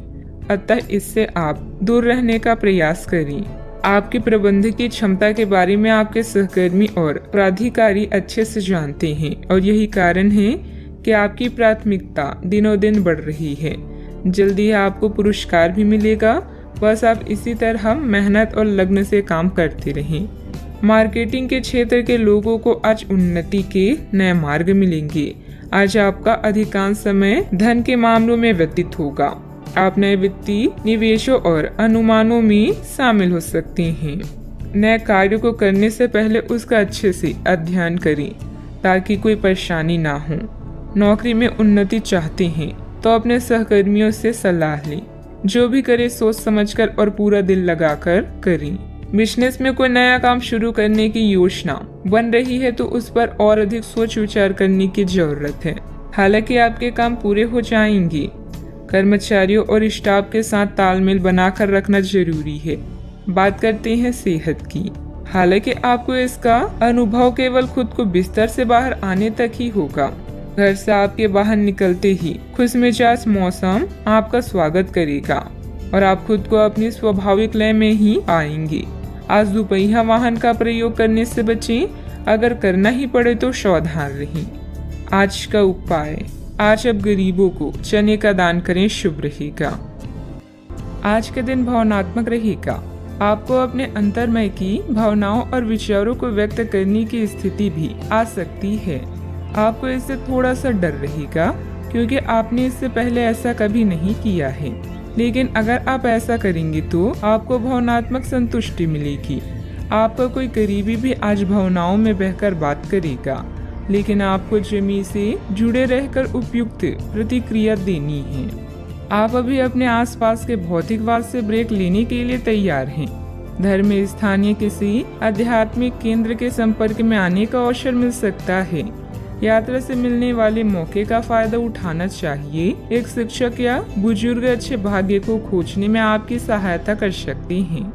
अतः इससे आप दूर रहने का प्रयास करें। आपकी प्रबंधकीय क्षमता के बारे में आपके सहकर्मी और प्राधिकारी अच्छे से जानते हैं और यही कारण है कि आपकी प्राथमिकता दिनों दिन बढ़ रही है। जल्दी ही आपको पुरस्कार भी मिलेगा, बस आप इसी तरह मेहनत और लगन से काम करते रहें। मार्केटिंग के क्षेत्र के लोगों को आज उन्नति के नए मार्ग मिलेंगे। आज आपका अधिकांश समय धन के मामलों में व्यतीत होगा। आप नए वित्तीय निवेशों और अनुमानों में शामिल हो सकते हैं। नए कार्य को करने से पहले उसका अच्छे से अध्ययन करें ताकि कोई परेशानी ना हो। नौकरी में उन्नति चाहते हैं तो अपने सहकर्मियों से सलाह लें। जो भी करे सोच समझकर और पूरा दिल लगाकर करें। बिजनेस में कोई नया काम शुरू करने की योजना बन रही है तो उस पर और अधिक सोच विचार करने की जरूरत है। हालांकि आपके काम पूरे हो जाएंगे। कर्मचारियों और स्टाफ के साथ तालमेल बनाकर रखना जरूरी है। बात करते हैं सेहत की। हालांकि आपको इसका अनुभव केवल खुद को बिस्तर से बाहर आने तक ही होगा। घर से आपके बाहर निकलते ही खुशमिजाज मौसम आपका स्वागत करेगा और आप खुद को अपनी स्वाभाविक लय में ही पाएंगे। आज दुपहिया वाहन का प्रयोग करने से बचें। अगर करना ही पड़े तो सावधान रहें। आज का उपाय, आज अब गरीबों को चने का दान करें, शुभ रहेगा। आज के दिन भावनात्मक रहेगा। आपको अपने अंतर्मय की भावनाओं और विचारों को व्यक्त करने की स्थिति भी आ सकती है। आपको इससे थोड़ा सा डर रहेगा क्योंकि आपने इससे पहले ऐसा कभी नहीं किया है, लेकिन अगर आप ऐसा करेंगे तो आपको भावनात्मक संतुष्टि मिलेगी। आपका कोई करीबी भी आज भावनाओं में बहकर बात करेगा, लेकिन आपको जमी से जुड़े रहकर उपयुक्त प्रतिक्रिया देनी है। आप अभी अपने आसपास के भौतिकवाद से ब्रेक लेने के लिए तैयार हैं। धर्म में स्थानीय किसी आध्यात्मिक केंद्र के संपर्क में आने का अवसर मिल सकता है। यात्रा से मिलने वाले मौके का फायदा उठाना चाहिए। एक शिक्षक या बुजुर्ग अच्छे भाग्य को खोजने में आपकी सहायता कर सकते हैं।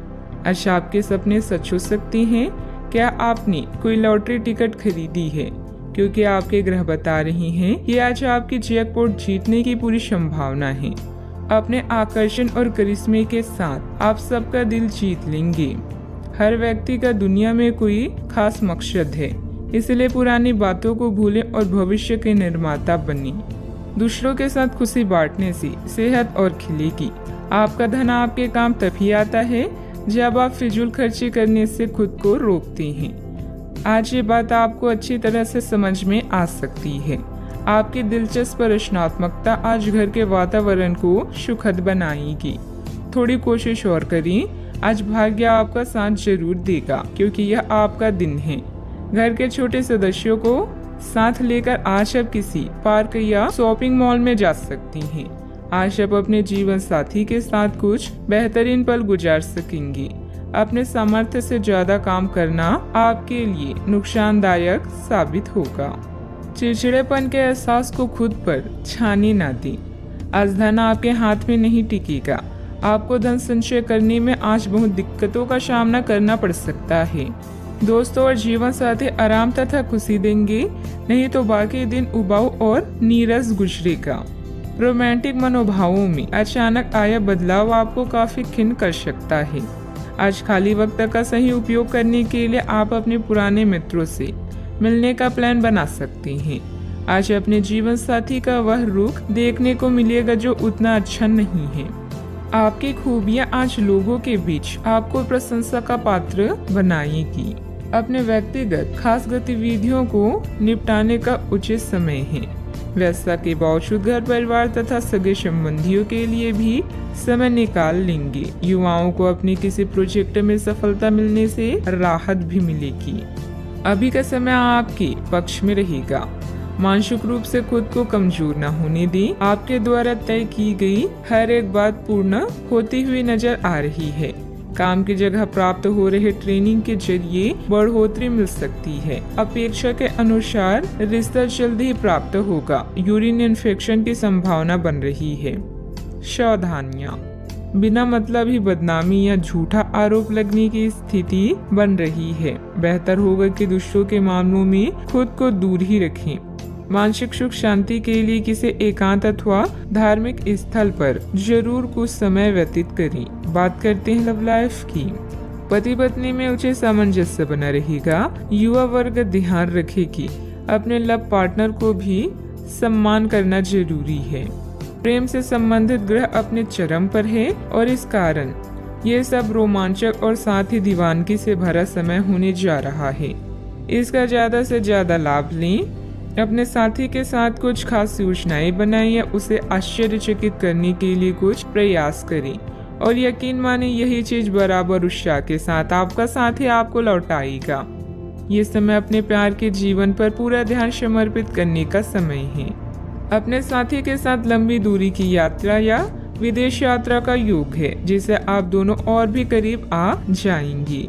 आज आपके सपने सच हो सकते हैं। क्या आपने कोई लॉटरी टिकट खरीदी है? क्योंकि आपके ग्रह बता रही हैं कि आज आपकी जैकपॉट जीतने की पूरी संभावना है। अपने आकर्षण और करिश्मे के साथ आप सबका दिल जीत लेंगे। हर व्यक्ति का दुनिया में कोई खास मकसद है, इसलिए पुरानी बातों को भूलें और भविष्य के निर्माता बनें। दूसरों के साथ खुशी बांटने से सेहत और खिलेगी। आपका धन आपके काम तभी आता है जब आप फिजूल खर्ची करने से खुद को रोकते हैं। आज ये बात आपको अच्छी तरह से समझ में आ सकती है। आपकी दिलचस्प रचनात्मकता आज घर के वातावरण को सुखद बनाएगी। थोड़ी कोशिश और करें। आज भाग्य आपका साथ जरूर देगा क्योंकि यह आपका दिन है। घर के छोटे सदस्यों को साथ लेकर आज आप किसी पार्क या शॉपिंग मॉल में जा सकती हैं। आज आप अपने जीवन साथी के साथ कुछ बेहतरीन पल गुजार सकेंगे। अपने सामर्थ्य से ज्यादा काम करना आपके लिए नुकसानदायक साबित होगा। चिड़चिड़ेपन के एहसास को खुद पर छाने ना दें। आज धन आपके हाथ में नहीं टिकेगा। आपको धन संचय करने में आज बहुत दिक्कतों का सामना करना पड़ सकता है। दोस्तों और जीवन साथी आराम तथा खुशी देंगे, नहीं तो बाकी दिन उबाऊ और नीरस गुजरेगा। रोमांटिक मनोभावों में अचानक आया बदलाव आपको काफी खिन्न कर सकता है। आज खाली वक्त का सही उपयोग करने के लिए आप अपने पुराने मित्रों से मिलने का प्लान बना सकते हैं। आज अपने जीवन साथी का वह रुख देखने को मिलेगा जो उतना अच्छा नहीं है। आपकी खूबियां आज लोगों के बीच आपको प्रशंसा का पात्र बनाएगी। अपने व्यक्तिगत खास गतिविधियों को निपटाने का उचित समय है। व्यस्तता के बावजूद घर परिवार तथा सगे संबंधियों के लिए भी समय निकाल लेंगे। युवाओं को अपने किसी प्रोजेक्ट में सफलता मिलने से राहत भी मिलेगी। अभी का समय आपके पक्ष में रहेगा। मानसिक रूप से खुद को कमजोर न होने दें। आपके द्वारा तय की गई हर एक बात पूर्ण होती हुई नजर आ रही है। काम की जगह प्राप्त हो रहे ट्रेनिंग के जरिए बढ़ोतरी मिल सकती है। अपेक्षा के अनुसार रिश्ता जल्दी ही प्राप्त होगा। यूरिन इन्फेक्शन की संभावना बन रही है। सावधानियां, बिना मतलब ही बदनामी या झूठा आरोप लगने की स्थिति बन रही है। बेहतर होगा कि दूसरों के मामलों में खुद को दूर ही रखें। मानसिक सुख शांति के लिए किसी एकांत अथवा धार्मिक स्थल पर जरूर कुछ समय व्यतीत करें। बात करते हैं लव लाइफ की। पति पत्नी में उचित सामंजस्य बना रहेगा। युवा वर्ग ध्यान रखे कि अपने लव पार्टनर को भी सम्मान करना जरूरी है। प्रेम से संबंधित ग्रह अपने चरम पर है और इस कारण ये सब रोमांचक और साथ ही दीवानगी से भरा समय होने जा रहा है। इसका ज्यादा से ज्यादा लाभ लें। अपने साथी के साथ कुछ खास योजनाएं बनाएं या उसे आश्चर्यचकित करने के लिए कुछ प्रयास करें और यकीन माने यही चीज बराबर उत्साह के साथ आपका साथी आपको लौटाएगा। ये समय अपने प्यार के जीवन पर पूरा ध्यान समर्पित करने का समय है। अपने साथी के साथ लंबी दूरी की यात्रा या विदेश यात्रा का योग है, जिससे आप दोनों और भी करीब आ जाएंगी।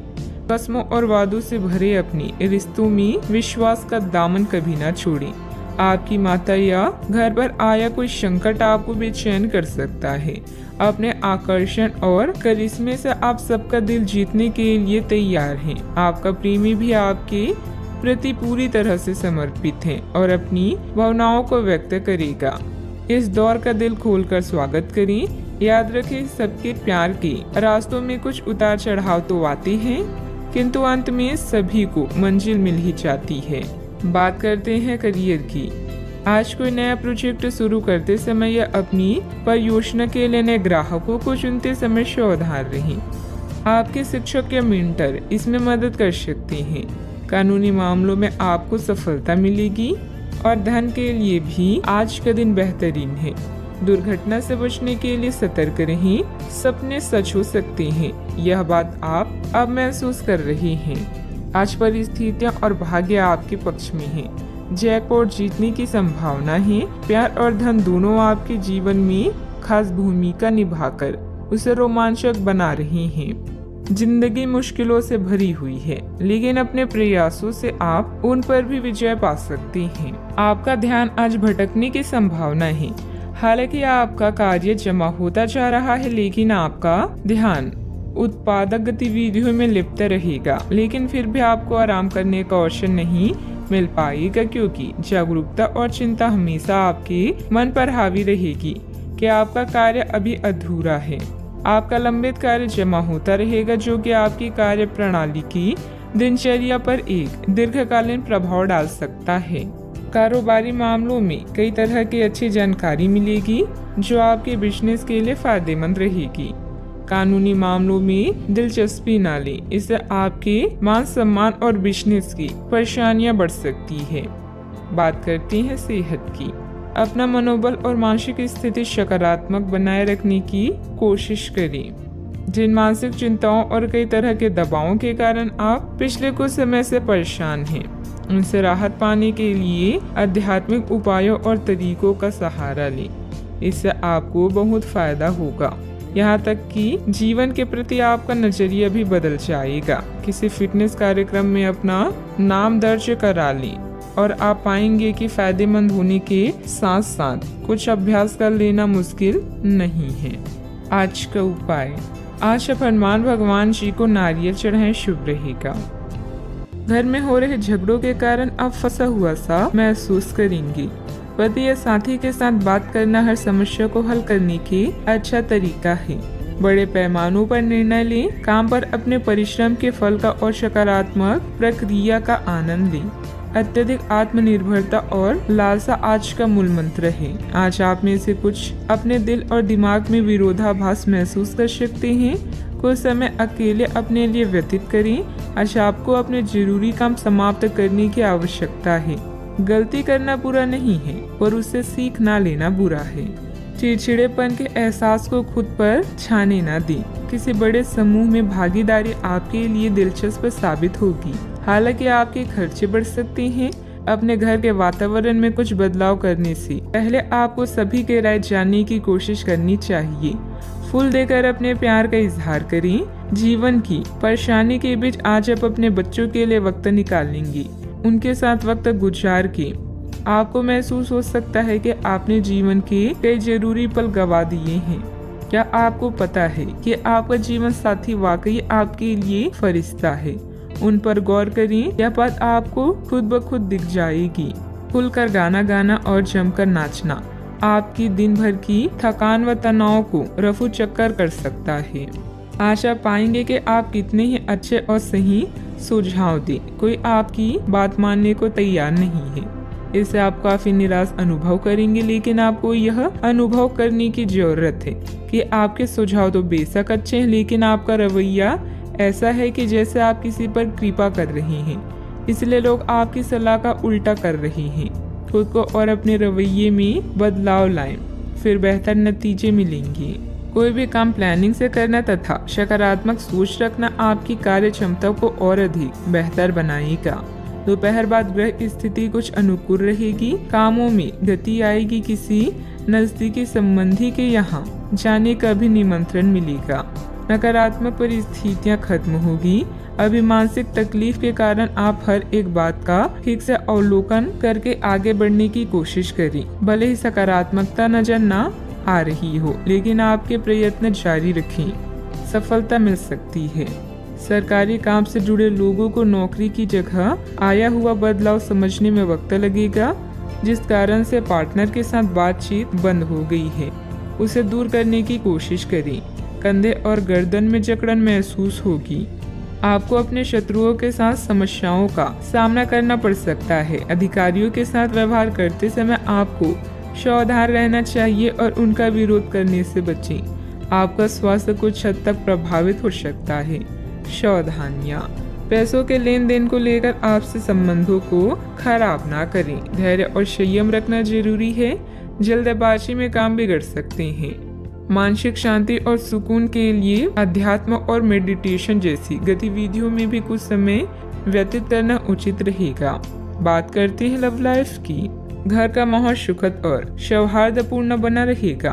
कसमों और वादों से भरे अपने रिश्तों में विश्वास का दामन कभी ना छोड़ें। आपकी माता या घर पर आया कोई संकट आपको बेचैन कर सकता है। अपने आकर्षण और करिश्मे से आप सबका दिल जीतने के लिए तैयार हैं। आपका प्रेमी भी आपके प्रति पूरी तरह से समर्पित है और अपनी भावनाओं को व्यक्त करेगा। इस दौर का दिल खोलकर स्वागत करें। याद रखें, सबके प्यार के रास्तों में कुछ उतार चढ़ाव तो आते हैं, किंतु अंत में सभी को मंजिल मिल ही जाती है। बात करते हैं करियर की। आज कोई नया प्रोजेक्ट शुरू करते समय या अपनी परियोजना के लिए नए ग्राहकों को चुनते समय सावधान रहें। आपके शिक्षक या मेंटर इसमें मदद कर सकते हैं। कानूनी मामलों में आपको सफलता मिलेगी और धन के लिए भी आज का दिन बेहतरीन है। दुर्घटना से बचने के लिए सतर्क रहें। सपने सच हो सकते हैं, यह बात आप अब महसूस कर रहे हैं। आज परिस्थितियां और भाग्य आपके पक्ष में है। जैकपॉट जीतने की संभावना है। प्यार और धन दोनों आपके जीवन में खास भूमिका निभाकर उसे रोमांचक बना रहे हैं। जिंदगी मुश्किलों से भरी हुई है, लेकिन अपने प्रयासों से आप उन पर भी विजय पा सकते हैं। आपका ध्यान आज भटकने की संभावना है। हालांकि आपका कार्य जमा होता जा रहा है, लेकिन आपका ध्यान उत्पादक गतिविधियों में लिप्त रहेगा। लेकिन फिर भी आपको आराम करने का अवसर नहीं मिल पाएगा, क्योंकि जागरूकता और चिंता हमेशा आपके मन पर हावी रहेगी कि आपका कार्य अभी अधूरा है। आपका लंबित कार्य जमा होता रहेगा, जो कि आपकी कार्य प्रणाली की दिनचर्या पर एक दीर्घकालीन प्रभाव डाल सकता है। कारोबारी मामलों में कई तरह की अच्छी जानकारी मिलेगी, जो आपके बिजनेस के लिए फायदेमंद रहेगी। कानूनी मामलों में दिलचस्पी न लें, इससे आपके मान सम्मान और बिजनेस की परेशानियां बढ़ सकती है। बात करते हैं सेहत की। अपना मनोबल और मानसिक स्थिति सकारात्मक बनाए रखने की कोशिश करें। जिन मानसिक चिंताओं और कई तरह के दबावों के कारण आप पिछले कुछ समय से परेशान हैं, उनसे राहत पाने के लिए आध्यात्मिक उपायों और तरीकों का सहारा लें। इससे आपको बहुत फायदा होगा। यहाँ तक कि जीवन के प्रति आपका नजरिया भी बदल जाएगा। किसी फिटनेस कार्यक्रम में अपना नाम दर्ज करा लें और आप पाएंगे कि फायदेमंद होने के साथ साथ कुछ अभ्यास कर लेना मुश्किल नहीं है। आज का उपाय, आज आप हनुमान भगवान जी को नारियल चढ़ाएं, शुभ रहेगा। घर में हो रहे झगड़ों के कारण आप फंसा हुआ सा महसूस करेंगे। पति या साथी के साथ बात करना हर समस्या को हल करने की अच्छा तरीका है। बड़े पैमानों पर निर्णय लें। काम पर अपने परिश्रम के फल का और सकारात्मक प्रक्रिया का आनंद लें। अत्यधिक आत्मनिर्भरता और लालसा आज का मूल मंत्र है। आज आप में से कुछ अपने दिल और दिमाग में विरोधाभास महसूस कर सकते हैं। कुछ समय अकेले अपने लिए व्यतीत करें। आज आपको अपने जरूरी काम समाप्त करने की आवश्यकता है। गलती करना बुरा नहीं है, पर उससे सीख ना लेना बुरा है। चिड़चिड़ेपन के एहसास को खुद पर छाने ना दें। किसी बड़े समूह में भागीदारी आपके लिए दिलचस्प साबित होगी। हालांकि आपके खर्चे बढ़ सकते हैं। अपने घर के वातावरण में कुछ बदलाव करने से पहले आपको सभी की राय जानने की कोशिश करनी चाहिए। फूल देकर अपने प्यार का इजहार करें। जीवन की परेशानी के बीच आज आप अपने बच्चों के लिए वक्त निकालेंगे। उनके साथ वक्त गुजार के आपको महसूस हो सकता है कि आपने जीवन के कई जरूरी पल गवा दिए हैं। क्या आपको पता है कि आपका जीवन साथी वाकई आपके लिए फरिश्ता है? उन पर गौर करें। यह बात आपको खुद ब खुद दिख जाएगी। खुलकर गाना गाना और जमकर नाचना आपकी दिन भर की थकान व तनाव को रफू चक्कर कर सकता है। आशा पाएंगे कि आप कितने ही अच्छे और सही सुझाव दें। कोई आपकी बात मानने को तैयार नहीं है। इससे आप काफी निराश अनुभव करेंगे, लेकिन आपको यह अनुभव करने की जरूरत है कि आपके सुझाव तो बेशक अच्छे हैं, लेकिन आपका रवैया ऐसा है कि जैसे आप किसी पर कृपा कर रहे हैं, इसलिए लोग आपकी सलाह का उल्टा कर रहे हैं। खुद को और अपने रवैये में बदलाव लाएं, फिर बेहतर नतीजे मिलेंगे। कोई भी काम प्लानिंग से करना तथा सकारात्मक सोच रखना आपकी कार्य क्षमता को और अधिक बेहतर बनाएगा। दोपहर बाद ग्रह स्थिति कुछ अनुकूल रहेगी। कामों में गति आएगी। किसी नजदीकी संबंधी के यहाँ जाने का भी निमंत्रण मिलेगा। नकारात्मक परिस्थितियाँ खत्म होगी। अभी मानसिक तकलीफ के कारण आप हर एक बात का ठीक से अवलोकन करके आगे बढ़ने की कोशिश करें। भले ही सकारात्मकता नजर न आ रही हो, लेकिन आपके प्रयत्न जारी रखें, सफलता मिल सकती है। सरकारी काम से जुड़े लोगों को नौकरी की जगह आया हुआ बदलाव समझने में वक्त लगेगा। जिस कारण से पार्टनर के साथ बातचीत बंद हो गई है, उसे दूर करने की कोशिश करें। कंधे और गर्दन में जकड़न महसूस होगी। आपको अपने शत्रुओं के साथ समस्याओं का सामना करना पड़ सकता है। अधिकारियों के साथ व्यवहार करते समय आपको सावधान रहना चाहिए और उनका विरोध करने से बचें। आपका स्वास्थ्य कुछ हद तक प्रभावित हो सकता है। सावधानियां। पैसों के लेन देन को लेकर आपसे संबंधों को खराब ना करें। धैर्य और संयम रखना जरूरी है। जल्दबाजी में काम बिगड़ सकते हैं। मानसिक शांति और सुकून के लिए अध्यात्म और मेडिटेशन जैसी गतिविधियों में भी कुछ समय व्यतीत करना उचित रहेगा। बात करते हैं लव लाइफ की। घर का माहौल सुखद और सौहार्दपूर्ण बना रहेगा।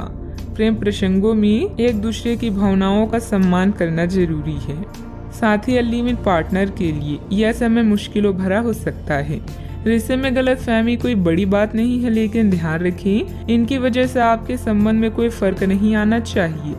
प्रेम प्रसंगों में एक दूसरे की भावनाओं का सम्मान करना जरूरी है। साथ ही लिव-इन पार्टनर के लिए यह समय मुश्किलों भरा हो सकता है। रिश्ते में गलतफहमी कोई बड़ी बात नहीं है, लेकिन ध्यान रखें, इनकी वजह से आपके संबंध में कोई फर्क नहीं आना चाहिए।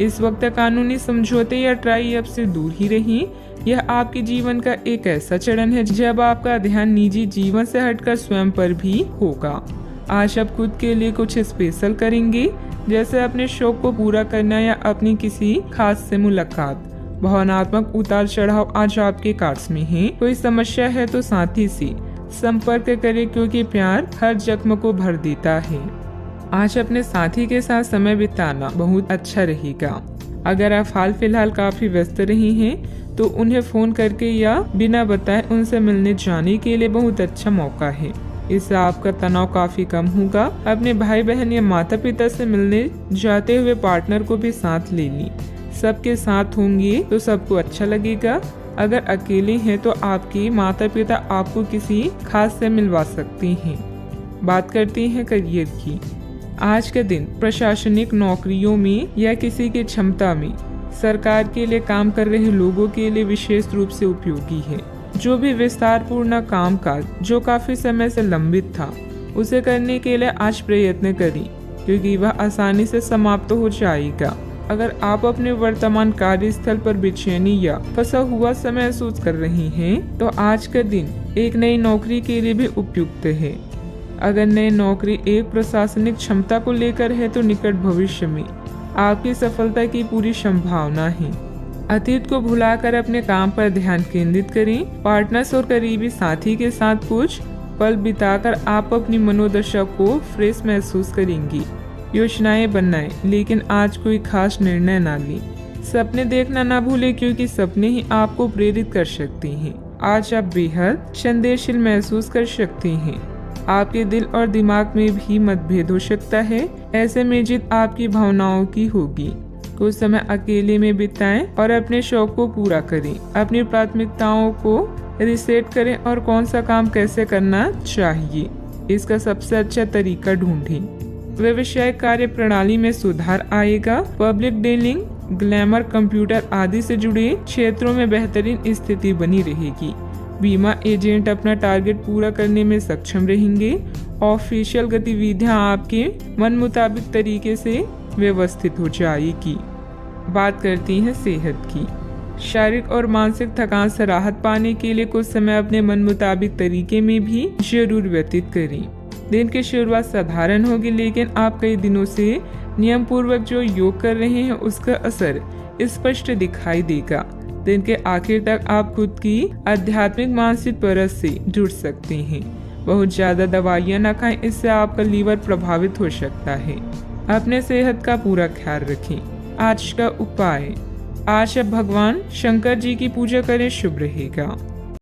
इस वक्त कानूनी समझौते या ट्राई अप से दूर ही रहें। यह आपके जीवन का एक ऐसा चरण है जब आपका ध्यान निजी जीवन से हटकर स्वयं पर भी होगा। आज आप खुद के लिए कुछ स्पेशल करेंगे, जैसे अपने शौक को पूरा करना या अपनी किसी खास से मुलाकात। भावनात्मक उतार चढ़ाव आज आपके कार्ड्स में है। कोई समस्या है तो साथी से संपर्क करें, क्योंकि प्यार हर जख्म को भर देता है। आज अपने साथी के साथ समय बिताना बहुत अच्छा रहेगा। अगर आप हाल फिलहाल काफी व्यस्त रही हैं, तो उन्हें फोन करके या बिना बताए उनसे मिलने जाने के लिए बहुत अच्छा मौका है। इससे आपका तनाव काफी कम होगा। अपने भाई बहन या माता पिता से मिलने जाते हुए पार्टनर को भी साथ ले ली। सबके साथ होंगे तो सबको अच्छा लगेगा। अगर अकेले हैं तो आपके माता पिता आपको किसी खास से मिलवा सकते हैं। बात करते हैं करियर की। आज के दिन प्रशासनिक नौकरियों में या किसी की क्षमता में सरकार के लिए काम कर रहे लोगों के लिए विशेष रूप से उपयोगी है। जो भी विस्तारपूर्ण कामकाज जो काफी समय से लंबित था, उसे करने के लिए आज प्रयत्न करें, क्योंकि वह आसानी से समाप्त हो जाएगा। अगर आप अपने वर्तमान कार्यस्थल पर बेचैनी या फंसा हुआ समय महसूस कर रहे हैं, तो आज का दिन एक नई नौकरी के लिए भी उपयुक्त है। अगर नई नौकरी एक प्रशासनिक क्षमता को लेकर है, तो निकट भविष्य में आपकी सफलता की पूरी संभावना है। अतीत को भुलाकर अपने काम पर ध्यान केंद्रित करें। पार्टनर्स और करीबी साथी के साथ कुछ पल बिताकर आप अपनी मनोदशा को फ्रेश महसूस करेंगी। योजनाएं बनाएं, लेकिन आज कोई खास निर्णय ना लें। सपने देखना ना भूलें, क्योंकि सपने ही आपको प्रेरित कर सकते हैं। आज आप बेहद संवेदनशील महसूस कर सकते हैं। आपके दिल और दिमाग में भी मतभेद हो सकता है। ऐसे में जीत आपकी भावनाओं की होगी। कुछ समय अकेले में बिताएं और अपने शौक को पूरा करें। अपनी प्राथमिकताओं को रिसेट करें और कौन सा काम कैसे करना चाहिए, इसका सबसे अच्छा तरीका ढूंढें। व्यावसायिक कार्य प्रणाली में सुधार आएगा। पब्लिक डीलिंग, ग्लैमर, कंप्यूटर आदि से जुड़े क्षेत्रों में बेहतरीन स्थिति बनी रहेगी। बीमा एजेंट अपना टारगेट पूरा करने में सक्षम रहेंगे। ऑफिशियल गतिविधियां आपके मन मुताबिक तरीके से व्यवस्थित हो जाएगी। बात करती हैं सेहत की। शारीरिक और मानसिक थकान से राहत पाने के लिए कुछ समय अपने मन मुताबिक तरीके में भी जरूर व्यतीत करें। दिन की शुरुआत साधारण होगी, लेकिन आप कई दिनों से नियम पूर्वक जो योग कर रहे हैं उसका असर स्पष्ट दिखाई देगा। दिन के आखिर तक आप खुद की आध्यात्मिक मानसिक परत से जुड़ सकते हैं। बहुत ज्यादा दवाइयां न खाएं, इससे आपका लीवर प्रभावित हो सकता है। अपने सेहत का पूरा ख्याल रखें। आज का उपाय, आज आप भगवान शंकर जी की पूजा करें, शुभ रहेगा।